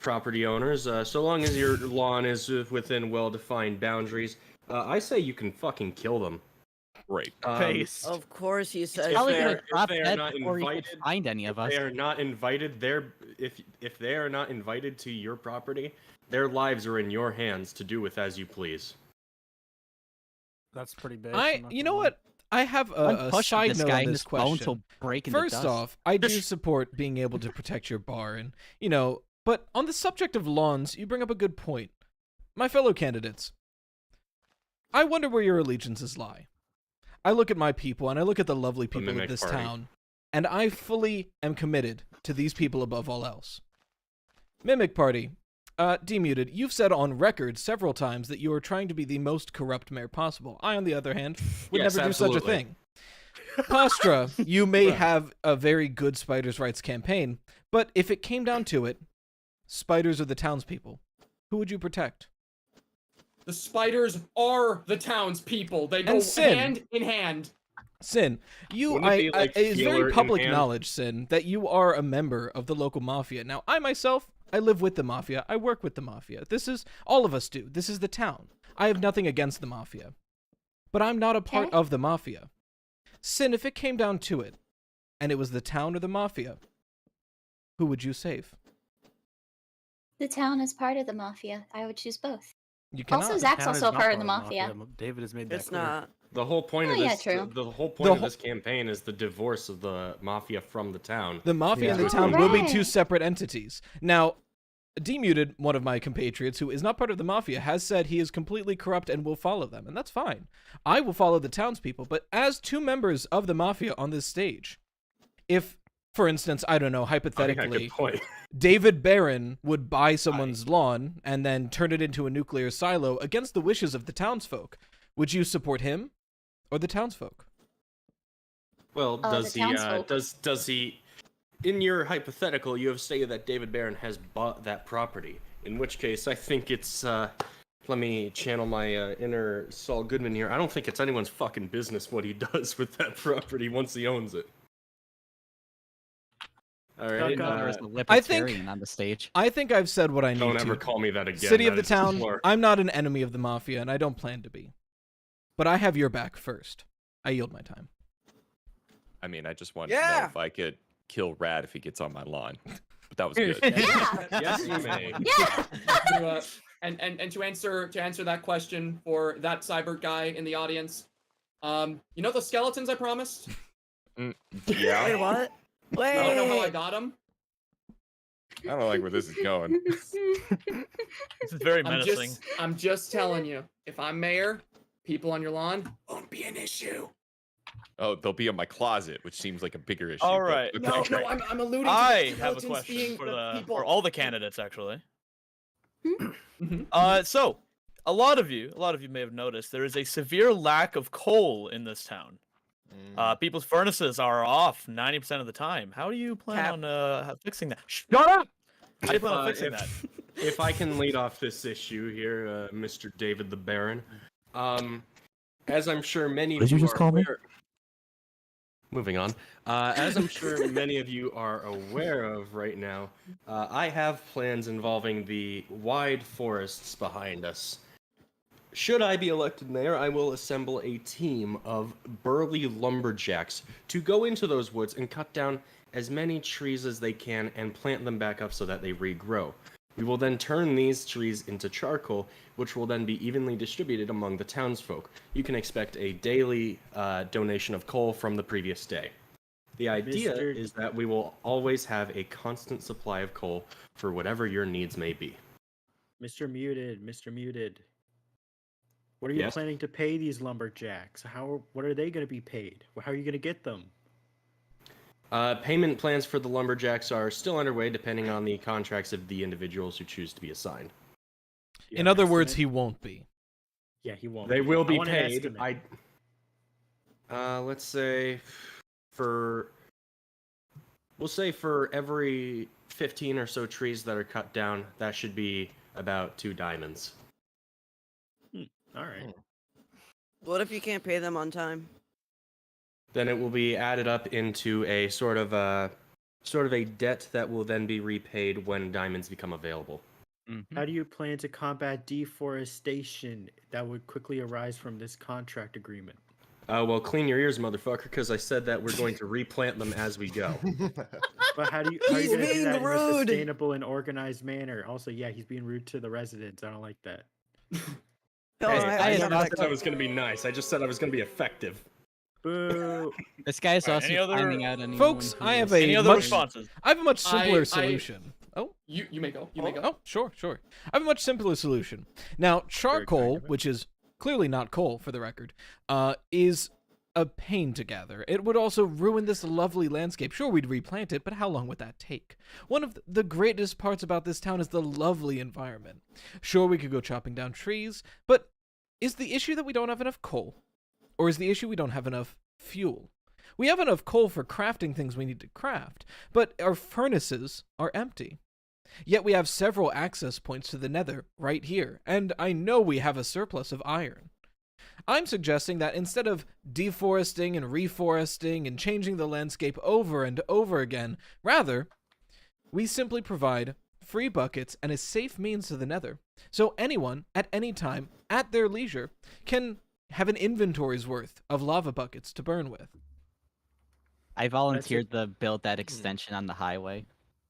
property owners. So long as your lawn is within well-defined boundaries, I say you can fucking kill them. Great. Face. Of course, he says. Probably they gonna are- if drop they are dead not before he could invited- find any of us. They are not invited. If they are not invited to your property, their lives are in your hands to do with as you please. That's pretty big. You know what? I have a side note on this question. Will break into First dust. off, I do support being able to protect your bar, and but on the subject of lawns, you bring up a good point. My fellow candidates, I wonder where your allegiances lie. I look at my people, and I look at the lovely people of Mimic this Party. town, and I fully am committed to these people above all else. Mimic Party, Demuted, you've said on record several times that you are trying to be the most corrupt mayor possible. I, on the other hand, would Yes, never do such a absolutely. thing. Pastra, you may have a very good Spiders' Rights campaign, but if it came down to it, spiders are the townspeople. Who would you protect? The spiders are the townspeople. They go And Sin. hand in hand. Sin, Wouldn't it be like it's feeler very in public hand? knowledge, Sin, that you are a member of the local mafia. Now, I myself, I live with the mafia. I work with the mafia. This is, all of us do. This is the town. I have nothing against the mafia. But I'm not a part of the mafia. Sin, if it came down to it, and it was the town or the mafia, who would you save? The town is part of the mafia. I would choose both. You Also, cannot. Zach's also part of the mafia. David has made that It's clear. not. The whole point Oh, of yeah, this, true. the whole point of this campaign is the divorce of the mafia from the town. The mafia and the Yeah. town will be two Right. separate entities. Now, Demuted, one of my compatriots who is not part of the mafia, has said he is completely corrupt and will follow them, and that's fine. I will follow the townspeople, but as two members of the mafia on this stage, if, for instance, I don't know, hypothetically, good point. David Barron would buy someone's lawn and then turn it into a nuclear silo against the wishes of the townsfolk, would you support him or the townsfolk? Well, the does he? townsfolk. Does he? In your hypothetical, you have stated that David Barron has bought that property. In which case, I think it's. Let me channel my inner Saul Goodman here. I don't think it's anyone's fucking business what he does with that property once he owns it. All right. There's a I think- libertarian on the stage. I think I've said what I need Don't to. ever call me that again. City of That the is town, slur. I'm not an enemy of the mafia, and I don't plan to be. But I have your back first. I yield my time. I mean, I just wanted to know Yeah. if I could kill Rad if he gets on my lawn. But that was good. Yeah. Yes, you may. Yeah. And to answer that question for that cyber guy in the audience, you know the skeletons I promised? Wait, Yeah. what? I don't know how I Wait. got them. I don't like where this is going. This is very menacing. I'm just telling you, if I'm mayor, people on your lawn won't be an issue. Oh, they'll be in my closet, which seems like a bigger issue. All but- right. okay, No, great. I'm alluding to I the have a skeletons question being for the people. for all the candidates, actually. Mhm. So a lot of you may have noticed there is a severe lack of coal in this town. People's furnaces are off 90% of the time. How do you plan Cap. on fixing that? Shut up! How do you plan on fixing that? if I can lead off this issue here, Mr. David the Baron. As I'm sure many of you are aware... Moving on. As I'm sure many of you are aware of right now, I have plans involving the wide forests behind us. Should I be elected mayor, I will assemble a team of burly lumberjacks to go into those woods and cut down as many trees as they can and plant them back up so that they regrow. We will then turn these trees into charcoal, which will then be evenly distributed among the townsfolk. You can expect a daily donation of coal from the previous day. The idea is that we will always have a constant supply of coal for whatever your needs may be. Mr. Muted. What are you planning to pay these lumberjacks? What are they going to be paid? How are you going to get them? Payment plans for the lumberjacks are still underway, depending on the contracts of the individuals who choose to be assigned. In other words, he won't be. Yeah, he won't. They will be want an paid. estimate. Let's say we'll say for every 15 or so trees that are cut down, that should be about 2 diamonds. All right. What if you can't pay them on time? Then it will be added up into a sort of a debt that will then be repaid when diamonds become available. How do you plan to combat deforestation that would quickly arise from this contract agreement? Well, clean your ears, motherfucker, because I said that we're going to replant them as we go. But how are you going to do that in a sustainable and organized manner? Also, yeah, he's being rude to the residents. I don't like that. I never said I was going to be nice. I just said I was going to be effective. Boo. This guy's also finding out anyone. Folks, I have a much simpler solution. Oh, you may go. You may go. Oh, sure. I have a much simpler solution. Now, charcoal, which is clearly not coal for the record, is a pain to gather. It would also ruin this lovely landscape. Sure, we'd replant it, but how long would that take? One of the greatest parts about this town is the lovely environment. Sure, we could go chopping down trees, but is the issue that we don't have enough coal? Or is the issue we don't have enough fuel? We have enough coal for crafting things we need to craft, but our furnaces are empty. Yet we have several access points to the nether right here, and I know we have a surplus of iron. I'm suggesting that instead of deforesting and reforesting and changing the landscape over and over again, rather, we simply provide free buckets and a safe means to the nether, so anyone, at any time, at their leisure, can have an inventory's worth of lava buckets to burn with. I volunteered to build that extension on the highway.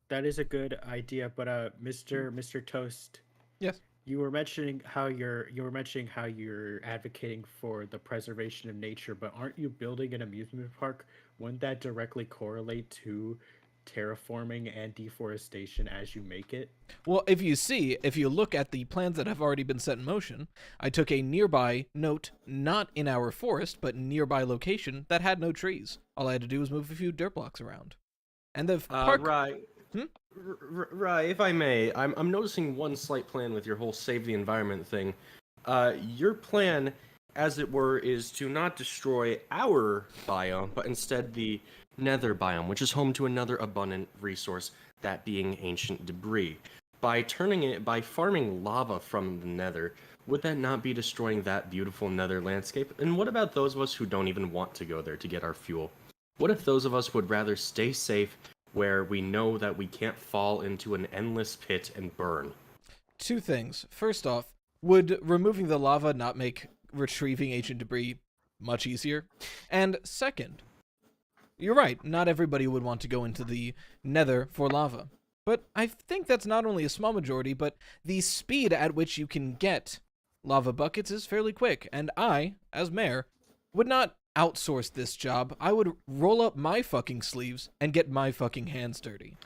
That is a good idea, but Mr. Toast. Yes. You were mentioning how you're advocating for the preservation of nature, but aren't you building an amusement park? Wouldn't that directly correlate to terraforming and deforestation as you make it? Well, if you look at the plans that have already been set in motion, I took a nearby note, not in our forest, but nearby location that had no trees. All I had to do was move a few dirt blocks around. And the park... Right. Right, if I may, I'm noticing one slight plan with your whole save the environment thing. Your plan, as it were, is to not destroy our biome, but instead the nether biome, which is home to another abundant resource, that being ancient debris. By farming lava from the nether, would that not be destroying that beautiful nether landscape? And what about those of us who don't even want to go there to get our fuel? What if those of us would rather stay safe where we know that we can't fall into an endless pit and burn? 2 things. First off, would removing the lava not make retrieving ancient debris much easier? And second, you're right, not everybody would want to go into the nether for lava. But I think that's not only a small majority, but the speed at which you can get lava buckets is fairly quick, and I, as mayor, would not outsource this job. I would roll up my fucking sleeves and get my fucking hands dirty.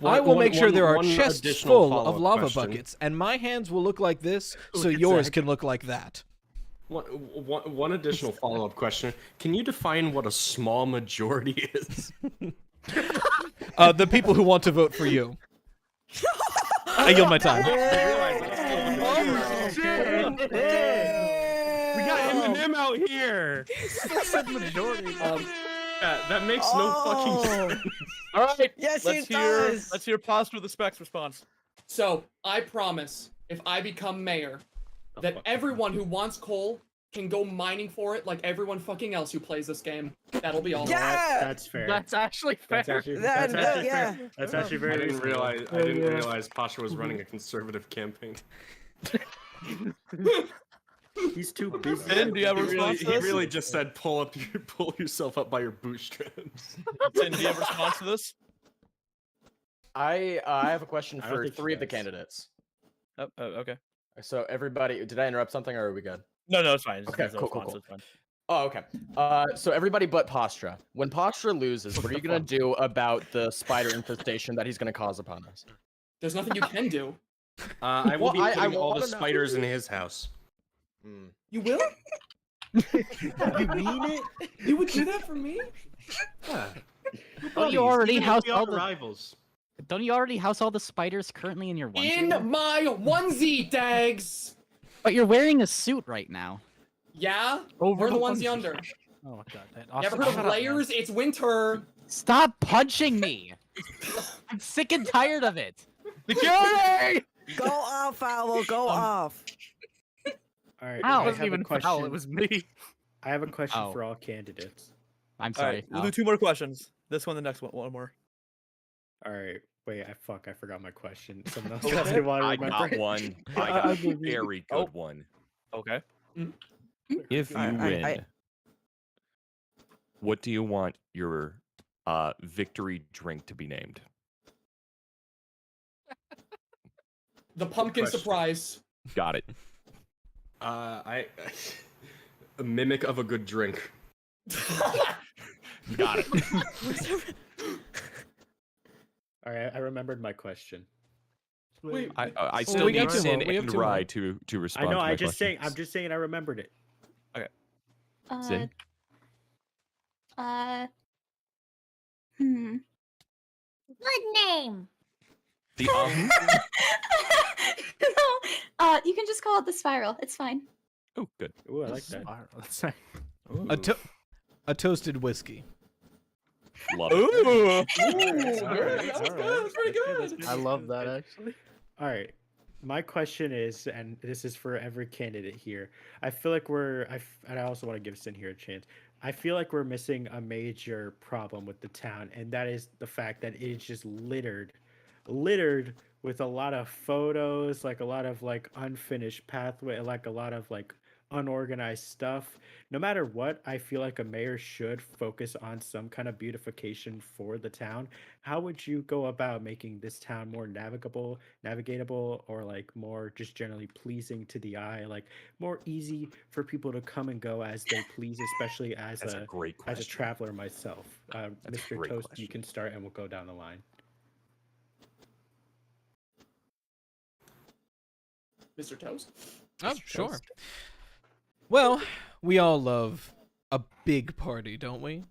I will make sure there are chests full of lava buckets, and my hands will look like this, so yours can look like that. One additional follow-up question. Can you define what a small majority is? The people who want to vote for you. I yield my time. We got Eminem out here. Majority. That makes no fucking sense. All right. Yes, let's hear Pastra the Specs response. So I promise, if I become mayor, that everyone who wants coal can go mining for it like everyone fucking else who plays this game. That'll be all. Yeah! That's fair. That's actually fair. That's actually, That- that's actually yeah. fair. That's actually I very didn't reasonable. realize. I didn't realize Pastra was running a conservative campaign. He's too busy. Finn, do you have a response to He this? really just said pull yourself up by your bootstraps. Finn, do you have a response to this? I have a question I don't for think he 3 of the does. candidates. Oh, okay. So everybody, did I interrupt something or are we good? No, it's fine. It's Okay, just a cool. response, it's fine. Oh, okay. So everybody but Pastra. When Pastra loses, what are you gonna do about the spider infestation that he's gonna cause upon us? There's nothing you can do. I will Well, be I putting all the wanna know. spiders in his house. You will? You mean it? You would do that for me? Yeah. Don't you already house all the rivals? Don't you already house all the spiders currently in your onesie? In my onesie, Dags! But you're wearing a suit right now. Yeah? Over Wear the the onesie onesie. under. Oh my god. That You ever heard of layers? It's winter. Stop punching me! I'm sick and tired of it. Security! Go off, Owl. Go off. All right. Ow. I It wasn't have a even question. foul, it was me. I have a question Oh. for all candidates. I'm All sorry. right, we'll do 2 more questions. This one, the next one more. All right. Wait, I forgot my question. Someone else doesn't want to I remember. got one. I got a very good one. Okay. If you win, what do you want your victory drink to be named? The pumpkin question. surprise. Got it. A mimic of a good drink. Got it. All right, I remembered my question. Wait, I still we got need 2 Sin more. We have and 2 more. Rye to respond. I know. to my I'm just questions. saying. I remembered it. Sin? Good name. The No, you can just call it the spiral. It's fine. Oh, good. Ooh, I like that. A toasted whiskey. Love it. Ooh. That was good. That was pretty good. I love that actually. All right. My question is, and this is for every candidate here. I feel like and I also want to give Sin here a chance. I feel like we're missing a major problem with the town, and that is the fact that it is just littered with a lot of photos, like a lot of like unfinished pathway, like a lot of like unorganized stuff. No matter what, I feel like a mayor should focus on some kind of beautification for the town. How would you go about making this town more navigatable, or like more just generally pleasing to the eye, like more easy for people to come and go as they please, especially as That's a great as a question. traveler myself? That's a Mr. great Toast, you question. can start and we'll go down the line. Mr. Toast? Oh, sure. Well, we all love a big party, don't we?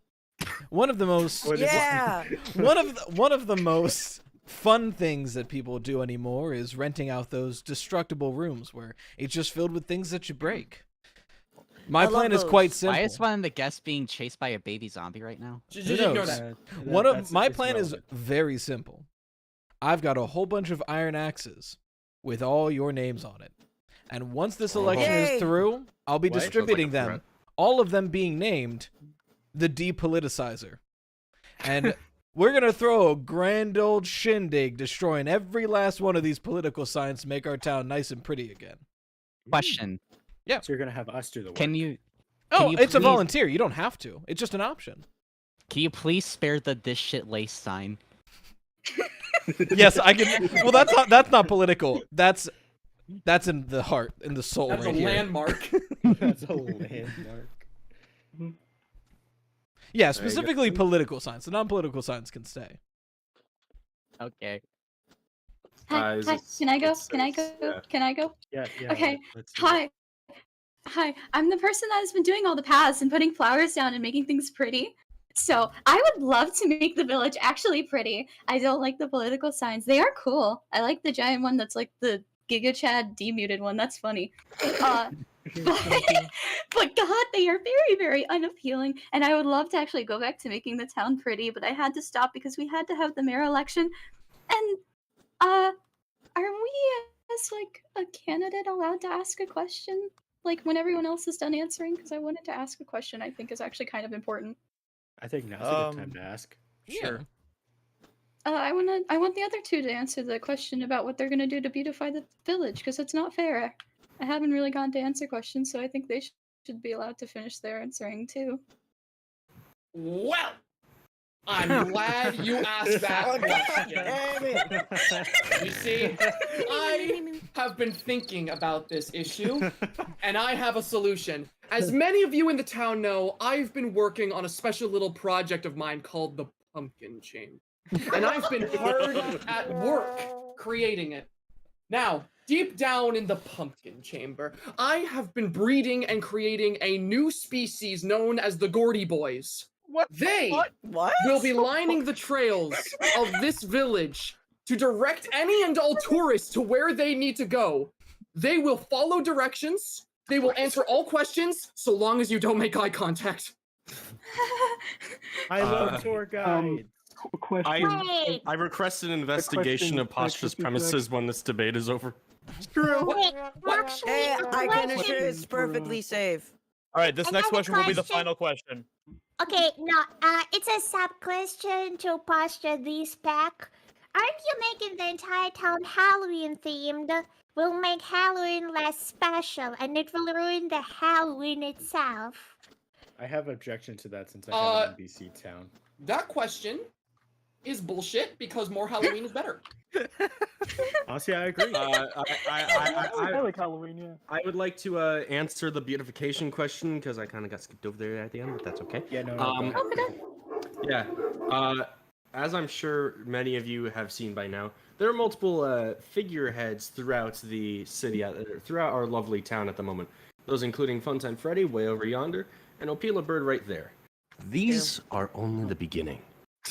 One of the most Yeah. one of the most fun things that people do anymore is renting out those destructible rooms where it's just filled with things that you break. My I love plan is those. quite Why simple. is one of the guests being chased by a baby zombie right now? Who Ignore knows? that. My plan is very simple. I've got a whole bunch of iron axes with all your names on it. And once this election Yay! is through, I'll be What? distributing Sounds like a them, threat. all of them being named the Depoliticizer. And we're going to throw a grand old shindig, destroying every last one of these political signs to make our town nice and pretty again. Question. Yeah. So you're gonna have us do the work. Can you Oh, you it's a please- volunteer. You don't have to. It's just an option. please spare the this shit lace sign? Yes, I can. Well, that's not political. That's in the heart, in the soul That's right a here. landmark. That's a landmark. Yeah, specifically political signs. The non-political signs can stay. Okay. Hi, Is hi. it- Can I go? it's- Can I go? yeah. Can I go? Yeah. Okay. let's do it. Hi. Hi. I'm the person that has been doing all the paths and putting flowers down and making things pretty. So I would love to make the village actually pretty. I don't like the political signs. They are cool. I like the giant one that's like the Giga Chad demuted one. That's funny. But God, they are very, very unappealing. And I would love to actually go back to making the town pretty, but I had to stop because we had to have the mayor election. And Are we as like a candidate allowed to ask a question? Like when everyone else is done answering? Because I wanted to ask a question I think is actually kind of important. I think now's a good time to ask. Sure. I want the other two to answer the question about what they're gonna do to beautify the village, because it's not fair. I haven't really gotten to answer questions, so I think they should be allowed to finish their answering too. Well, I'm glad you asked that question. You see, I have been thinking about this issue, and I have a solution. As many of you in the town know, I've been working on a special little project of mine called the Pumpkin Chamber. And I've been hard at work creating it. Now, deep down in the Pumpkin Chamber, I have been breeding and creating a new species known as the Gordy Boys. They will be lining the trails of this village to direct any and all tourists to where they need to go. They will follow directions. They will answer all questions so long as you don't make eye contact. I love tour guides. I request an investigation of Pastra's premises when this debate is over. True. Wait, Hey, I can assure question. it's perfectly safe. All right, this I next got a question will be the question. final question. Okay, no, it's a sub-question to Pastra this pack. Aren't you making the entire town Halloween themed? Will make Halloween less special, and it will ruin the Halloween itself. I have objection to that since I have an NBC town. That question is bullshit because more Halloween is better. Honestly, I agree. I like Halloween, yeah. I would like to answer the beautification question because I kind of got skipped over there at the end, but that's okay. Yeah, no, Yeah. As I'm sure many of you have seen by now, there are multiple figureheads throughout the city, throughout our lovely town at the moment. Those including Funtime Freddy way over yonder, and Opila Bird right there. These are only the beginning.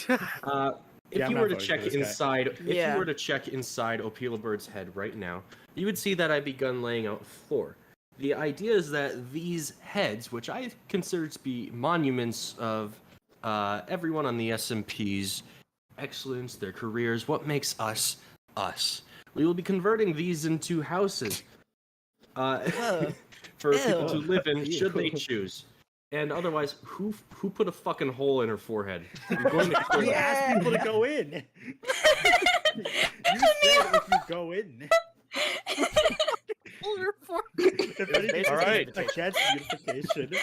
If you were to check inside, if you were to check inside Opila Bird's head right now, you would see that I've begun laying out a floor. The idea is that these heads, which I consider to be monuments of everyone on the SMP's excellence, their careers, what makes us us. We will be converting these into houses for people to live in, should they choose. And otherwise, who put a fucking hole in her forehead? You're going to We asked people to go in. You said if you go in. All right. Against beautification.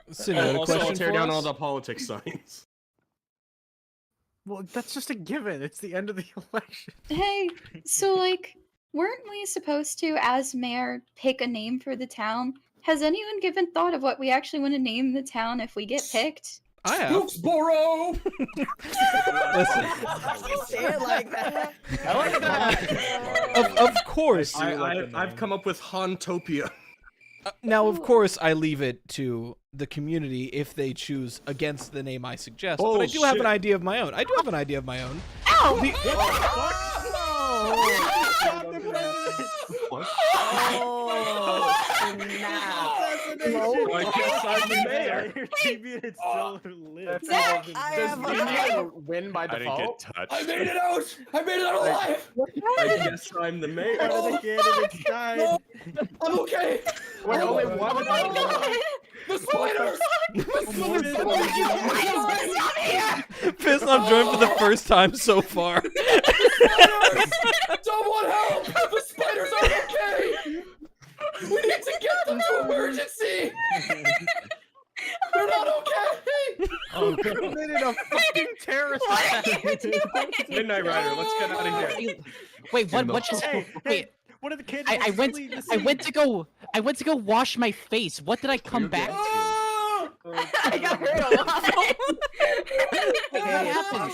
Also, I'll tear down all the politics signs. Well, that's just a given. It's the end of the election. Hey, so like, weren't we supposed to, as mayor, pick a name for the town? Has anyone given thought of what we actually want to name the town if we get picked? I have. Spooksboro! You say it like that. I like that. Of course. I've come up with Hauntopia. Now, of course, I leave it to the community if they choose against the name I suggest. But I do have an idea of my own. Ow! I guess I'm the mayor. Your TV is still lit. Does win by I didn't default? get touched. I made it out! I made it out alive! I guess I'm the mayor. The candidates died. No, I'm okay! Wait, only one of them. The spiders! Fuhnaff joined for the first time so far. Someone help! The spiders are okay! We need to get them to emergency! They're not okay! Oh, committed a fucking terrorist attack. Midnight Rider, let's get out of here. Wait, what just wait? One of the kids. I went to go wash my face. What did I come back to? I got hurt a lot. What happened?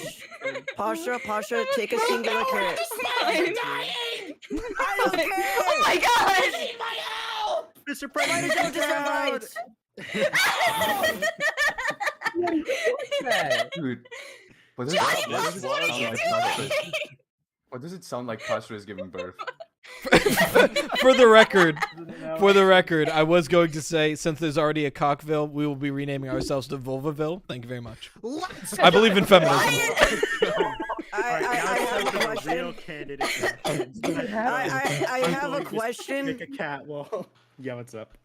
Pastra, take a singular carrot. I'm dying! I don't care. Oh my god! Need my help! Mr. President, go down. Dude, what does it sound like Pastra is giving birth? For the record, I was going to say, since there's already a Cockville, we will be renaming ourselves to Vulvaville. Thank you very much. I believe in feminism. I have a question. Real candidate. I have a question. Pick a cat. Well, yeah, what's up?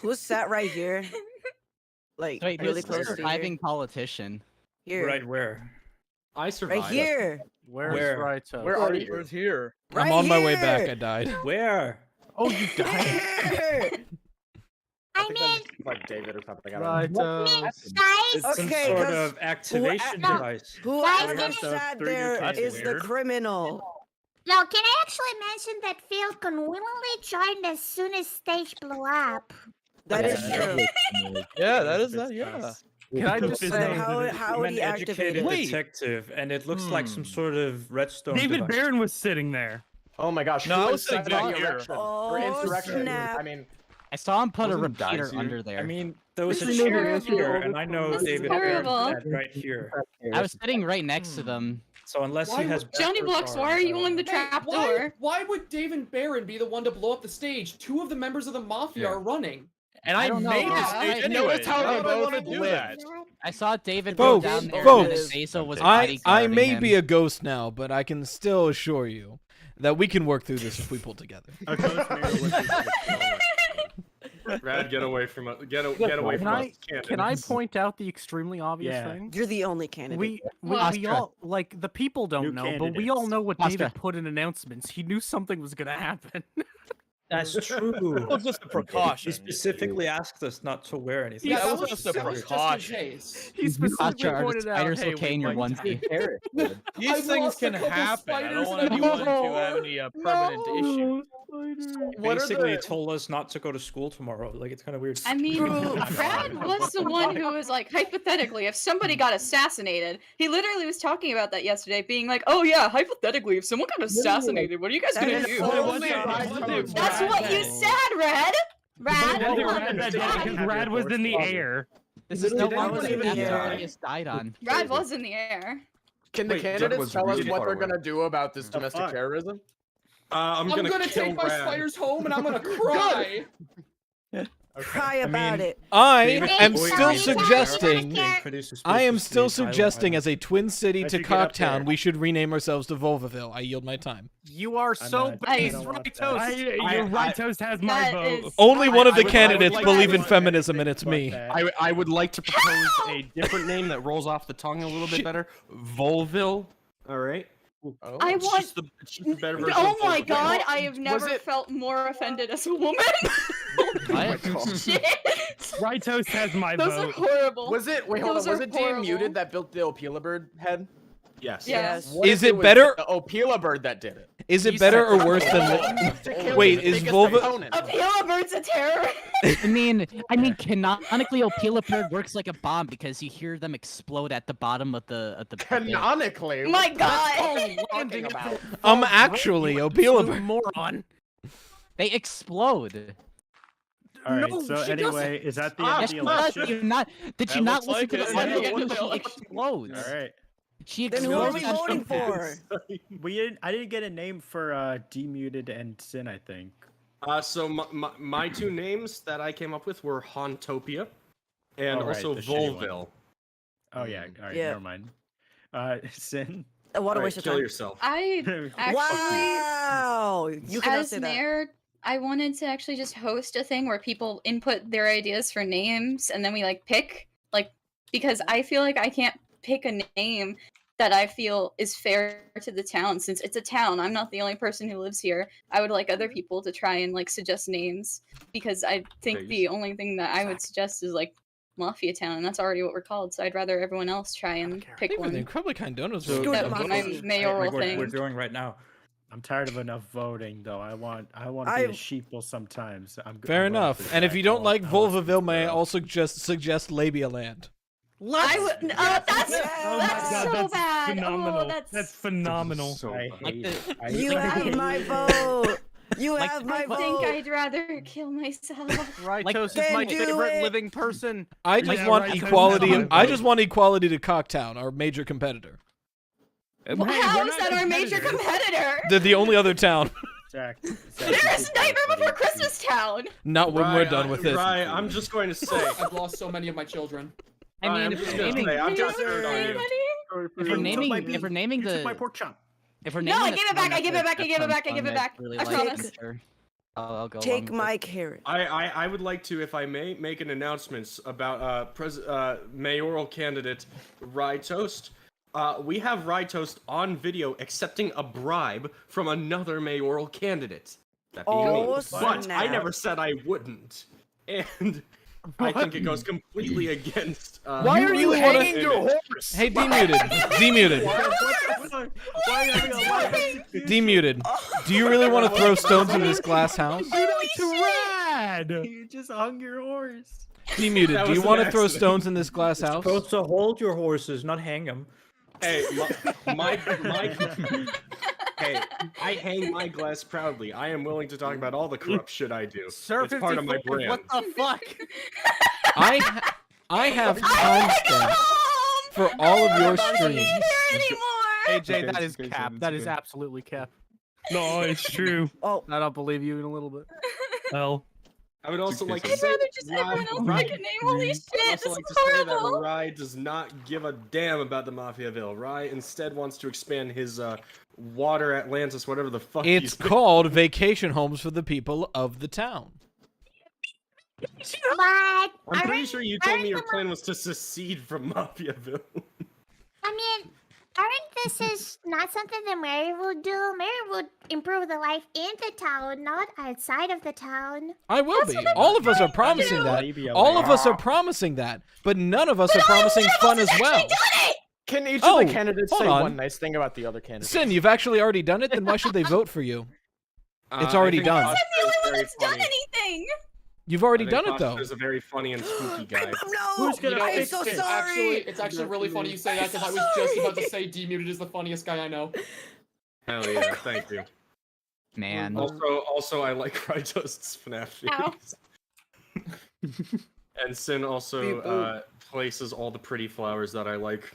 Who's sat right here? Like Wait, really who's the close to surviving politician? here. Right where? I survived. Right here. Where's Raito? Where are you? Where's here? Right I'm on my way back. here. I died. Where? Oh, you died. Here. I mean, Like David or something. I don't know. Raito. guys, It's some Okay, sort 'cause of activation no. device. Whoever Guys, sat through your there cat is the weird. criminal. now can I actually mention that Phil willingly joined as soon as stage blew up? That is Yeah. true. Yeah, that is that. Yeah. Can I just His But name say? is how would an he activate educated it? detective, and it looks like some sort of redstone David device. Barron was sitting there. Oh my gosh. No, who I was incited sitting the back here. erection Oh, or insurrection? snap. I mean, I saw him put a Wasn't repeater Dice here? under there. I mean, there was a This is chair horrible. here, and I know This is David Barron horrible. sat right here. I was sitting right next to them. So unless Why he has would- Johnny backwards Blocks, why arms, are you I on the don't know. Hey, trap why, door? why would David Barron be the one to blow up the stage? Two of the members of the mafia Yeah. are running. And I I don't know. made Yeah, this I stage noticed anyways. how Why they would I both want to do lived. that? I saw David go down there Folks, and Basil was I bodyguarding may him. be a ghost now, but I can still assure you that we can work through this if we pull together. A ghost mayor would be Brad, get away from us. Get away Can from us. can I point out the extremely obvious Yeah. thing? You're the only candidate. We Pastra. all like the people don't New know, but we all candidates. know what Pastra. David put in announcements. He knew something was gonna happen. That's true. Well, just a precaution. He specifically asked us not to wear anything. Yeah, that was just a that was just in precaution. case. He specifically Pastra, are the pointed out, spiders "Hey, okay we in your might onesie?" I These things lost a can couple happen. I don't spiders want and I anyone to don't have know. any permanent issue. What are Basically the- told us not to go to school tomorrow. Like it's kind of weird. I mean, Brad was the one who was like, hypothetically, if somebody got assassinated, he literally was talking about that yesterday, being like, oh yeah, hypothetically, if someone got assassinated, what are you guys That gonna is do? so That's what you said, Red! Rad, Because come on, Rad. Rad was in the air. This is no Did anyone longer even the hear? Arius died on. Rad was in the air. Can the Wait, Doug candidates was tell us really what far they're away. gonna do about this The domestic fuck? terrorism? I'm gonna kill take my Brad. spiders home and I'm gonna cry. Cry about it. I David am Bowie still is suggesting. produces I am still suspicious suggesting, violence. as a twin city I to should get up Cocktown, there. we should rename ourselves to Volvaville. I yield my time. You are so not- based, I don't want Rightos. Your right toast has my That vote. is- Only one of the I would candidates like believe to- in feminism, and it's me. I would like to propose a different name that rolls off the tongue a little bit better. Volville. All right. I It's want. just the- it's just the better version Oh of my Volville. god, I have never it- felt more offended as a woman. What? Shit. Right toast has my Those are vote. horrible. Was it? Wait, hold on. Those Was are it Dean horrible. Muted that built the Opila Bird head? Yes. Yes. What Is if it was better- the Opila Bird that did it? Is it He's better or like- worse than? Wait, is Biggest Volva? opponent. Appeal Bird's a terrorist. I mean, canonically, Opilapur works like a bomb because you hear them explode at the bottom of the pit. Canonically. My what are god. you talking about? Actually, Opila. moron. They explode. All right. No, so she anyway, is that the Yes, end of she the does. election? Did you That not looks listen to like the it. audio? Yeah, When what she the- explodes. All right. She Then who explodes. are we voting for? I didn't get a name for Demuted and Sin. I think. So my two names that I came up with were Hauntopia and Oh, right, also the shitty one. Volville. Oh yeah. All right. Yeah. Never mind. Sin. What a Alright, waste of kill time. yourself. I actually, Wow. You cannot as say that. mayor, I wanted to actually just host a thing where people input their ideas for names and then we like pick, like, because I feel like I can't pick a name that I feel is fair to the town since it's a town. I'm not the only person who lives here. I would like other people to try and like suggest names because I think the only thing that I would suggest is like Mafia Town, and that's already what we're called. So I'd rather everyone else try and pick The one. incredibly kind donuts. So- That would be my Like mayoral We're thing. doing right now. I'm tired of enough voting, though. I want to be I- a sheeple sometimes. Fair I'm going enough. for And if that. you don't like I want Volvaville, may I Volvaville. also just suggest Labia Land? I would. That's Oh my that's God, so that's bad. phenomenal. Oh, That's phenomenal. So I bad. hate it. I You hate have it. my vote. You Like, have my I vote. think I'd rather kill myself. Rightos is then my do favorite it. living person. I just Yeah, want right, equality. so- I just want equality to Cocktown, our major competitor. Well, Hey, how we're is not that our major competitors. competitor? They're the only other town. Zach, There's Nightmare Before Christmas Town. Not when we're done with it. Right, I'm just going to say. I've lost so many of my children. I mean, I'm if just you're gonna aiming, say, I'm Did just you turned on lose you. anybody? if we're naming You took my the pork chop. if we're No, naming I the give it back. I format give it that back. I give it sounds back. I give it fun, back. I'd really I like promise. it, sure. I'll go Take along with my it. carrot. I would like to, if I may, make an announcement about mayoral candidate Rye Toast. We have Rye Toast on video accepting a bribe from another mayoral candidate. That being me. Oh, But I snap. never said I wouldn't. And I think it goes completely against. Why are you hanging your horse? Hey, demuted. Demuted. Why are you having a live execution? Demuted. Do you really want to throw stones in this glass house? That's rad. You just hung your horse. Demuted. That Do you was want an to throw accident. stones in this glass house? Supposed to hold your horses, not hang them. Hey, my hey, I hang my glass proudly. I am willing to talk about all the corrupt shit I do. Sir, It's part of my 54, brand. what the fuck? I have timestamps for all of your streams. AJ, that Okay, is it's okay, cap. it's That is okay. absolutely cap. No, it's true. Oh, I don't believe you in a little bit. Well, I would also like to I'd say rather just everyone else pick a name. Holy shit, I'd this also is like to say that horrible. Rye does not give a damn about the Mafiaville. Rye instead wants to expand his water Atlantis, whatever the fuck It's he's called Vacation Homes for the People of the Town. But I'm pretty sure you told me your aren't plan was to secede from Mafiaville. I mean, aren't this is not something that Mary would do? Mary would improve the life in the town, not outside of the town. I will be. All of us are promising that. All of us are promising that. But none of us are promising fun as well. Can each Oh, of the candidates hold say on. one nice thing about the other candidate? Sin, you've actually already done it, then why should they vote for you? It's I already think done. Pastra is very That's done funny. anything. You've already I think done it, though. Pastra's a very funny and spooky guy. no! Who's gonna I'm fix so it? sorry. It's actually really funny you say that because I was just about to say Demuted is the funniest guy I know. Hell yeah, thank you. Man. Also, I like Rye Toast's FNAF Ow. videos. And Sin also places all the pretty flowers that I like.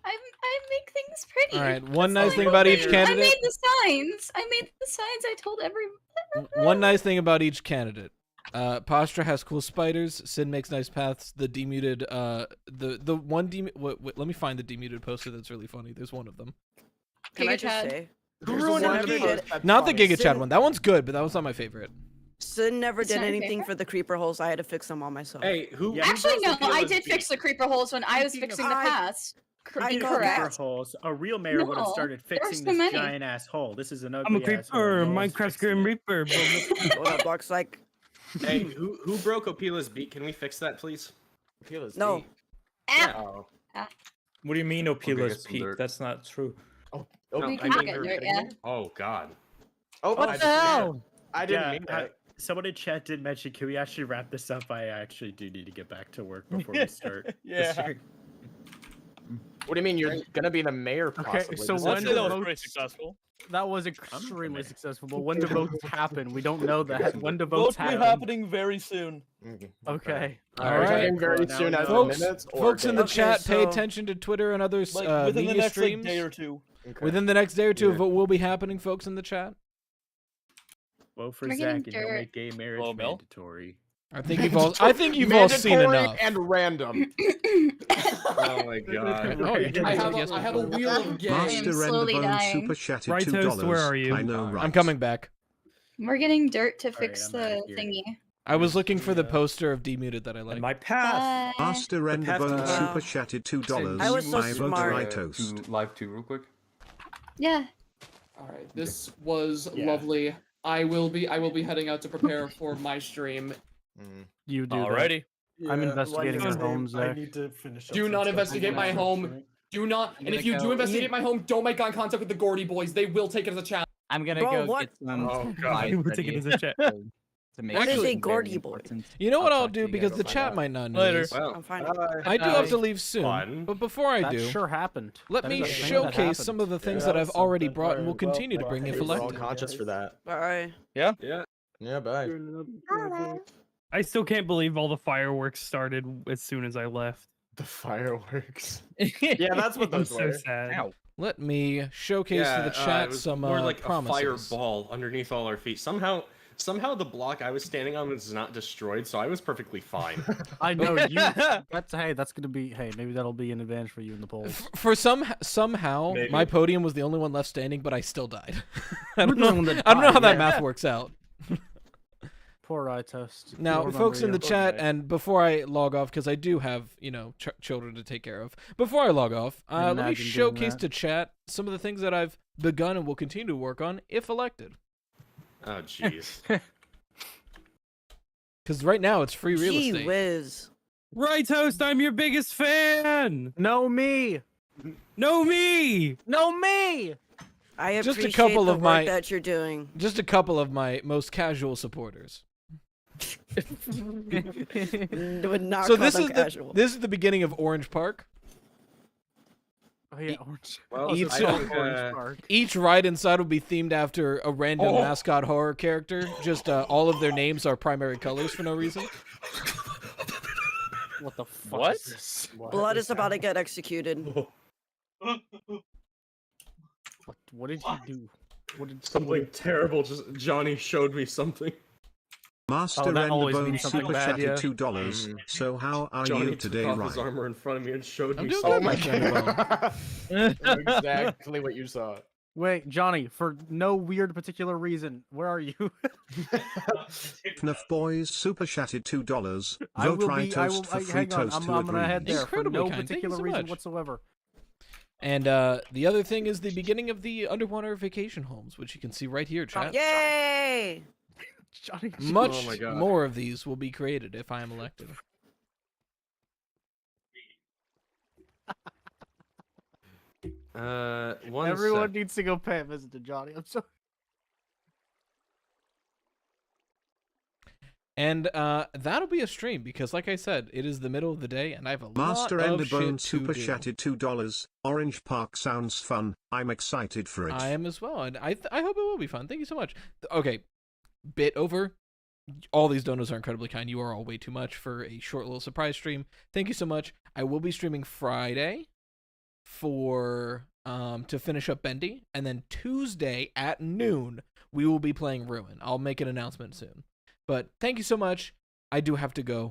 I make things pretty. All right, one That's nice all thing I about do. each I candidate. made the signs. I told everyone. One nice thing about each candidate. Pastra has cool spiders. Sin makes nice paths. The demuted, the one wait, let me find the demuted poster that's really funny. There's one of them. Can I Giga just Chad. say? Who There's ruined one the kid- Not the Giga Chad Sin- one. That one's good, but that one's not my favorite. Sin never It's did not your anything favorite? for the creeper holes. I had to fix them all myself. Hey, who? Yeah. Actually, no. Broke I Apila's did beat? fix the creeper holes when I was Speaking of- fixing the I- past. I got Creeper Incorrect. holes. A real mayor would have No, started there are fixing so this many. giant ass hole. This is an I'm a ugly ass hole. creeper, No one's Minecraft fixing Grim it. Reaper. What up, Block's like? Hey, who broke Opila's beat? Can we fix that, please? Opila's No. beat. Oh. What do you mean Opila's get some peak? dirt. That's not true. No, We I can mean get her- dirt, yeah. Oh God. Oh, What the hell? I didn't Yeah, mean that. someone in chat did mention, can we actually wrap this up? I actually do need to get back to work before we start. the Yeah. stream. What do you mean you're gonna be the mayor? Possibly? so This when I'd is- say that was votes- pretty successful. That was extremely successful. But when do votes happen? We don't know that. When do Votes votes will be happen? happening very soon. Okay. All Are we right, talking very soon as in folks. minutes or Folks in the days? chat, pay so- attention to Twitter and other Like within the media next like, streams. day or two. Okay. Within the next day or two, Yeah. vote will be happening, folks in the chat. Vote for We're Zach getting and he'll dirt. make gay marriage Hello, Bill? mandatory. I think you've all. I think you've all seen Mandatory enough. and random. Oh my God. Oh, you're trying I to have, say yes a, I have a before. wheel of game. Master slowly Renderbone dying. super chatted Right Toast, $2. where are you? I know, right? I'm coming back. We're getting dirt to Alright, fix I'm the outta here. thingy. I was looking for the poster of Demuted that I And like. my path. Bye. Master Renderbone Wow. super chatted $2. I was so I vote smart. Rye Toast. Live 2 real quick. Yeah. All right, this was Yeah. lovely. I will be heading out to prepare for my stream. You do. that. Alrighty. I'm investigating your your home, Zach. to finish. Do not investigate my home. Do not. And if you do investigate my home, don't make eye contact with the Gordy boys. They will take it as a challenge. I'm gonna Bro, go what? get some. Oh, God. supplies We're taking ready it as a chat. to make What is sure a it's Gordy very boy? important. You know what I'll talk to do you because guys the about chat that. might not know Later. this. Well, I'm fine. I do have to Bye. leave soon, Fun. but before I That do, sure happened. let That me is a thing that showcase happened. some of the things Yeah, that I've that's already something. brought and will Alright, well, continue to bring if well, We're all elected. conscious for that. Bye. Yeah. Yeah, bye. Hello. I still can't believe all the fireworks started as soon as I left. The fireworks. Yeah, that's what I'm those so were. sad. Let me showcase to the it chat was some more like promises. a fireball underneath all our feet. Somehow Somehow the block I was standing on was not destroyed, so I was perfectly fine. I know you. That's gonna be. Hey, maybe that'll be an advantage for you in the polls. For somehow, Maybe. my podium was the only one left standing, but I still died. I don't You're the know. one that I don't know how died, that yeah. math works out. Poor eye test. Now, Poor folks in the memory. chat, and before I log off, because I do have, children to take care of. Before I log off, let me Imagine doing showcase that. to chat some of the things that I've begun and will continue to work on if elected. Oh, jeez. Because right now it's free real Gee estate. whiz. Right, host. I'm your biggest fan. No me. No me. No me. I Just a appreciate couple the of work my- that you're doing. Just a couple of my most casual supporters. Would not So call this them is casual. this is the beginning of Orange Park. Oh yeah, orange. Well, Each, I think, Orange Park. each ride inside will be themed after a random mascot horror character. Just all of their names are primary colors for no reason. What the fuck? What? Is this? Blood is about to get executed. What did he do? What did Something terrible. Just Johnny showed me something. that Master always Enderbone means something super bad, chatted yeah. $2. So how are Johnny you today, took off his Ryan? armor in front of me and showed I'm me doing something. good, my friend. Exactly what you saw. Wait, Johnny, for no weird particular reason, where are you? FNAF Boys super chatted $2. I Vote will right be. I toast will. for free Hang on. toast I'm who gonna head agrees. there for Incredibly no kind. Thank you particular so reason much. whatsoever. And the other thing is the beginning of the underwater vacation homes, which you can see right here, chat. Yay! Johnny. Much Oh my God. more of these will be created if I am elected. One Everyone sec. needs to go pay a visit to Johnny. I'm sorry. And that'll be a stream because, like I said, it is the middle of the day, and I have a Master lot of Enderbone shit to super do. chatted $2. Orange Park sounds fun. I'm excited for it. I am as well, and I hope it will be fun. Thank you so much. Okay, bit over. All these donos are incredibly kind. You are all way too much for a short little surprise stream. Thank you so much. I will be streaming Friday for to finish up Bendy, and then Tuesday at noon we will be playing Ruin. I'll make an announcement soon. But thank you so much. I do have to go.